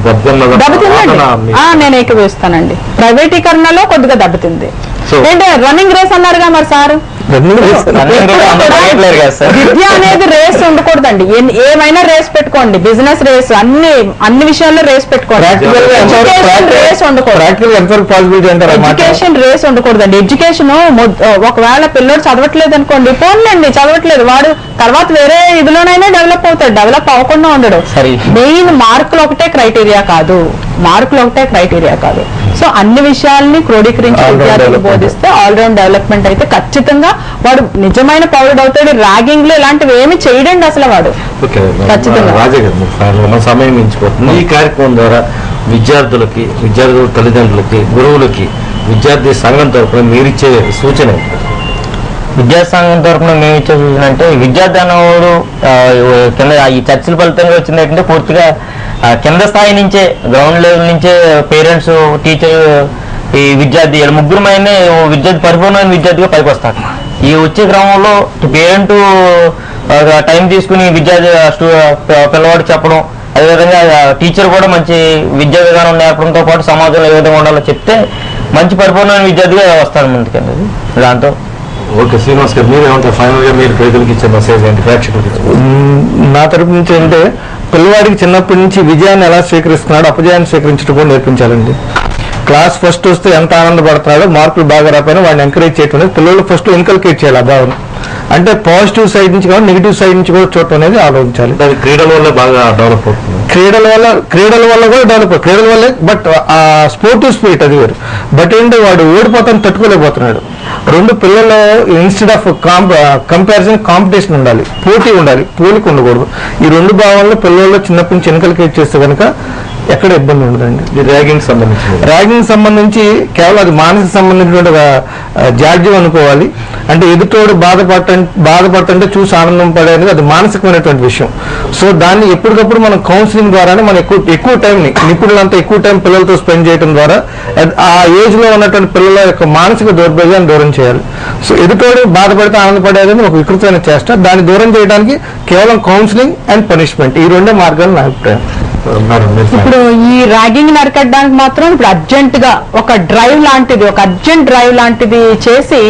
Speaker 4: దెబ్బతిందండి. నేను ఏకీభవిస్తానండి, ప్రైవేటీకరణలో కొద్దిగా దెబ్బతింది. ఏంటంటే రన్నింగ్ రేస్ అన్నారుగా మరి సార్. విద్య అనేది రేస్ ఉండకూడదండి. ఏమైనా రేస్ పెట్టుకోండి, బిజినెస్ రేస్, అన్ని విషయాల్లో రేస్ పెట్టుకోండి. ఎడ్యుకేషన్ రేస్ ఉండకూడదండి. ఎడ్యుకేషన్ ఒకవేళ పిల్లోడు చదవట్లేదు అనుకోండి, పోన్లేండి చదవట్లేదు, వాడు తర్వాత వేరే ఇదిలోనైనా డెవలప్ అవుతాడు. డెవలప్ అవ్వకుండా ఉండడు. మెయిన్ మార్కులు ఒకటే క్రైటీరియా కాదు. సో అన్ని విషయాల్ని క్రోడీకరించి విద్యార్థులు బోధిస్తే ఆల్రౌండ్ డెవలప్మెంట్ అయితే ఖచ్చితంగా వాడు నిజమైన పౌరుడు అవుతాడు. ర్యాగింగ్ లో ఇలాంటివి ఏమి చేయడండి అసలు వాడు.
Speaker 1: ఖచ్చితంగా సమయం మించిపోతుంది. ఈ కార్యక్రమం ద్వారా విద్యార్థులకి, విద్యార్థుల తల్లిదండ్రులకి, గురువులకి విద్యార్థి సంఘం తరఫున మీరిచ్చే సూచన?
Speaker 2: విద్యా సంఘం తరఫున మేము ఇచ్చే సూచన అంటే విద్యార్థి అన్నవాడు కింద ఈ చర్చల ఫలితంగా వచ్చింది ఏంటంటే పూర్తిగా కింద స్థాయి నుంచే, గ్రౌండ్ లెవెల్ నుంచే పేరెంట్స్, టీచర్, ఈ విద్యార్థి ముగ్గురమైనా విద్యార్థి పరిపూర్ణమైన విద్యార్థిగా పైకి వస్తాడు. ఈ వచ్చే క్రమంలో పేరెంట్ టైం తీసుకుని విద్యార్థి పిల్లవాడు చెప్పడం, అదేవిధంగా టీచర్ కూడా మంచి విద్యా విధానం నేర్పడంతో పాటు సమాజంలో ఏ విధంగా ఉండాలో చెప్తే మంచి పరిపూర్ణమైన విద్యార్థిగా వస్తాడు ముందుకెళ్ళి. దాంతో
Speaker 1: ఓకే శ్రీనివాస్ గారు, మీరేమంటారు? ఫైనల్ గా మీరు ప్రజలకు ఇచ్చే మెసేజ్ ఏంటి ప్రేక్షకులకి?
Speaker 3: నా తరపు నుంచి అంటే పిల్లవాడికి చిన్నప్పటి నుంచి విజయాన్ని ఎలా స్వీకరిస్తున్నాడు, అపజయాన్ని స్వీకరించడం కూడా నేర్పించాలండి. క్లాస్ ఫస్ట్ వస్తే ఎంత ఆనందపడుతున్నాడో, మార్కులు బాగా రాకపోయినా వాడిని ఎంకరేజ్ చేయడం, పిల్లలు ఫస్ట్ ఇన్కల్కేట్ చేయాలి ఆ భావన. అంటే పాజిటివ్ సైడ్ నుంచి కావాలి, నెగిటివ్ సైడ్ నుంచి కూడా చూడటం అనేది ఆలోచించాలి.
Speaker 1: క్రీడల వల్ల బాగా డెవలప్ అవుతుంది.
Speaker 3: క్రీడల వల్ల కూడా డెవలప్, క్రీడల వల్లే. బట్ ఆ స్పోర్టివ్ స్పిరిట్ అది వేరు. బట్ ఏంటంటే వాడు ఓడిపోతాను తట్టుకోలేకపోతున్నాడు. రెండు పిల్లలు ఇన్స్టెడ్ ఆఫ్ కంపారిజన్ కాంపిటీషన్ ఉండాలి, పోటీ ఉండాలి, పోలిక ఉండకూడదు. ఈ రెండు భావాల్లో పిల్లల్లో చిన్నప్పటి నుంచి ఎన్కల్కేట్ చేస్తే కనుక ఎక్కడ ఇబ్బంది ఉండదండి. ర్యాగింగ్ సంబంధించి కేవలం అది మానసిక సంబంధించినటువంటి జాడ్యం అనుకోవాలి. అంటే ఎదుటోడు బాధపడుతుంటే చూసి ఆనందం పడేది అది మానసికమైనటువంటి విషయం. సో దాన్ని ఎప్పటికప్పుడు మనం కౌన్సిలింగ్ ద్వారానే మనం ఎక్కువ టైంని నిపుణులంతా ఎక్కువ టైం పిల్లలతో స్పెండ్ చేయడం ద్వారా ఆ ఏజ్ లో ఉన్నటువంటి పిల్లల యొక్క మానసిక దౌర్బల్యాన్ని దూరం చేయాలి. సో ఎదుటోడు బాధపడితే ఆనందపడేదని ఒక వికృతమైన చేష్ట. దాన్ని దూరం చేయడానికి కేవలం కౌన్సిలింగ్ అండ్ పనిష్మెంట్ ఈ రెండే మార్గాలు నా అభిప్రాయం.
Speaker 4: ఇప్పుడు ఈ ర్యాగింగ్ నరకడానికి మాత్రం ఇప్పుడు అర్జెంట్ గా ఒక అర్జెంట్ డ్రైవ్ లాంటిది చేసి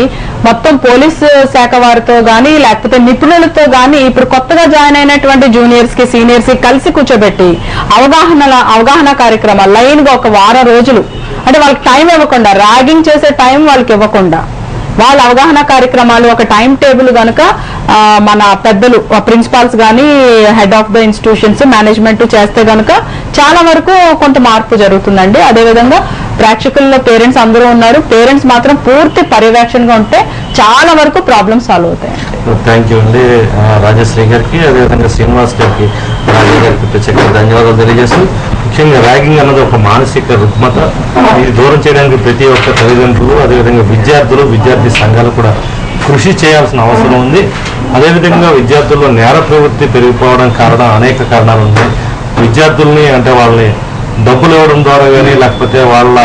Speaker 4: మొత్తం పోలీసు శాఖ వారితో గానీ లేకపోతే నిపుణులతో గానీ ఇప్పుడు కొత్తగా జాయిన్ అయినటువంటి జూనియర్స్ కి సీనియర్స్ కి కలిసి కూర్చోబెట్టి అవగాహన కార్యక్రమాలు లైన్ గా ఒక వారం రోజులు, అంటే వాళ్ళకి టైం ఇవ్వకుండా, ర్యాగింగ్ చేసే టైం వాళ్ళకి ఇవ్వకుండా వాళ్ళ అవగాహన కార్యక్రమాలు ఒక టైం టేబుల్ గనక మన పెద్దలు ప్రిన్సిపాల్స్ గానీ head of the institutions management చేస్తే గనక చాలా వరకు కొంత మార్పు జరుగుతుందండి. అదేవిధంగా ప్రేక్షకుల్లో పేరెంట్స్ అందరూ ఉన్నారు, పేరెంట్స్ మాత్రం పూర్తి పర్యవేక్షణగా ఉంటే చాలా వరకు ప్రాబ్లమ్స్ సాల్వ్ అవుతాయి.
Speaker 1: థ్యాంక్ యూ అండి రాజశ్రీ గారికి, అదేవిధంగా శ్రీనివాస్ గారికి, రాజు గారికి ప్రత్యేక ధన్యవాదాలు తెలియజేస్తూ, ముఖ్యంగా ర్యాగింగ్ అన్నది ఒక మానసిక రుగ్మత. ఇది దూరం చేయడానికి ప్రతి ఒక్క తల్లిదండ్రులు, అదేవిధంగా విద్యార్థులు, విద్యార్థి సంఘాలు కూడా కృషి చేయాల్సిన అవసరం ఉంది. అదేవిధంగా విద్యార్థుల్లో నేర ప్రవృత్తి పెరిగిపోవడం అనేక కారణాలు ఉన్నాయి. విద్యార్థుల్ని అంటే వాళ్ళని డబ్బులు ఇవ్వడం ద్వారా కానీ లేకపోతే వాళ్ళ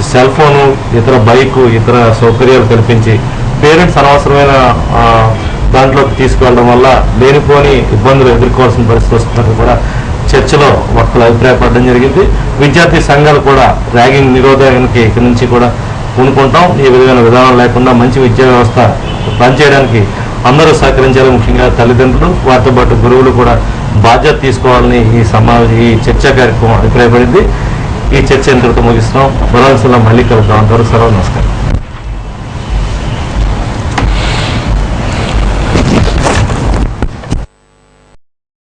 Speaker 1: సెల్ ఫోను, ఇతర బైకు, ఇతర సౌకర్యాలు కల్పించి పేరెంట్స్ అనవసరమైన దాంట్లోకి తీసుకువెళ్ళడం వల్ల లేనిపోని ఇబ్బందులు ఎదుర్కోవాల్సిన పరిస్థితి వస్తుందని కూడా చర్చలో వక్తలు అభిప్రాయపడడం జరిగింది. విద్యార్థి సంఘాలు కూడా ర్యాగింగ్ నిరోధానికి ఇక్కడి నుంచి కూడా పూనుకుంటాం. ఈ విధమైన విధానం లేకుండా మంచి విద్యా వ్యవస్థ పనిచేయడానికి అందరూ సహకరించాలి. ముఖ్యంగా తల్లిదండ్రులు, వారితో పాటు గురువులు కూడా బాధ్యత తీసుకోవాలని ఈ చర్చా కార్యక్రమం అభిప్రాయపడింది. ఈ చర్చ ఎంతటితో ముగిస్తున్నాం. మళ్ళీ కలుద్దాం. అంతవరకు సెలవు, నమస్కారం.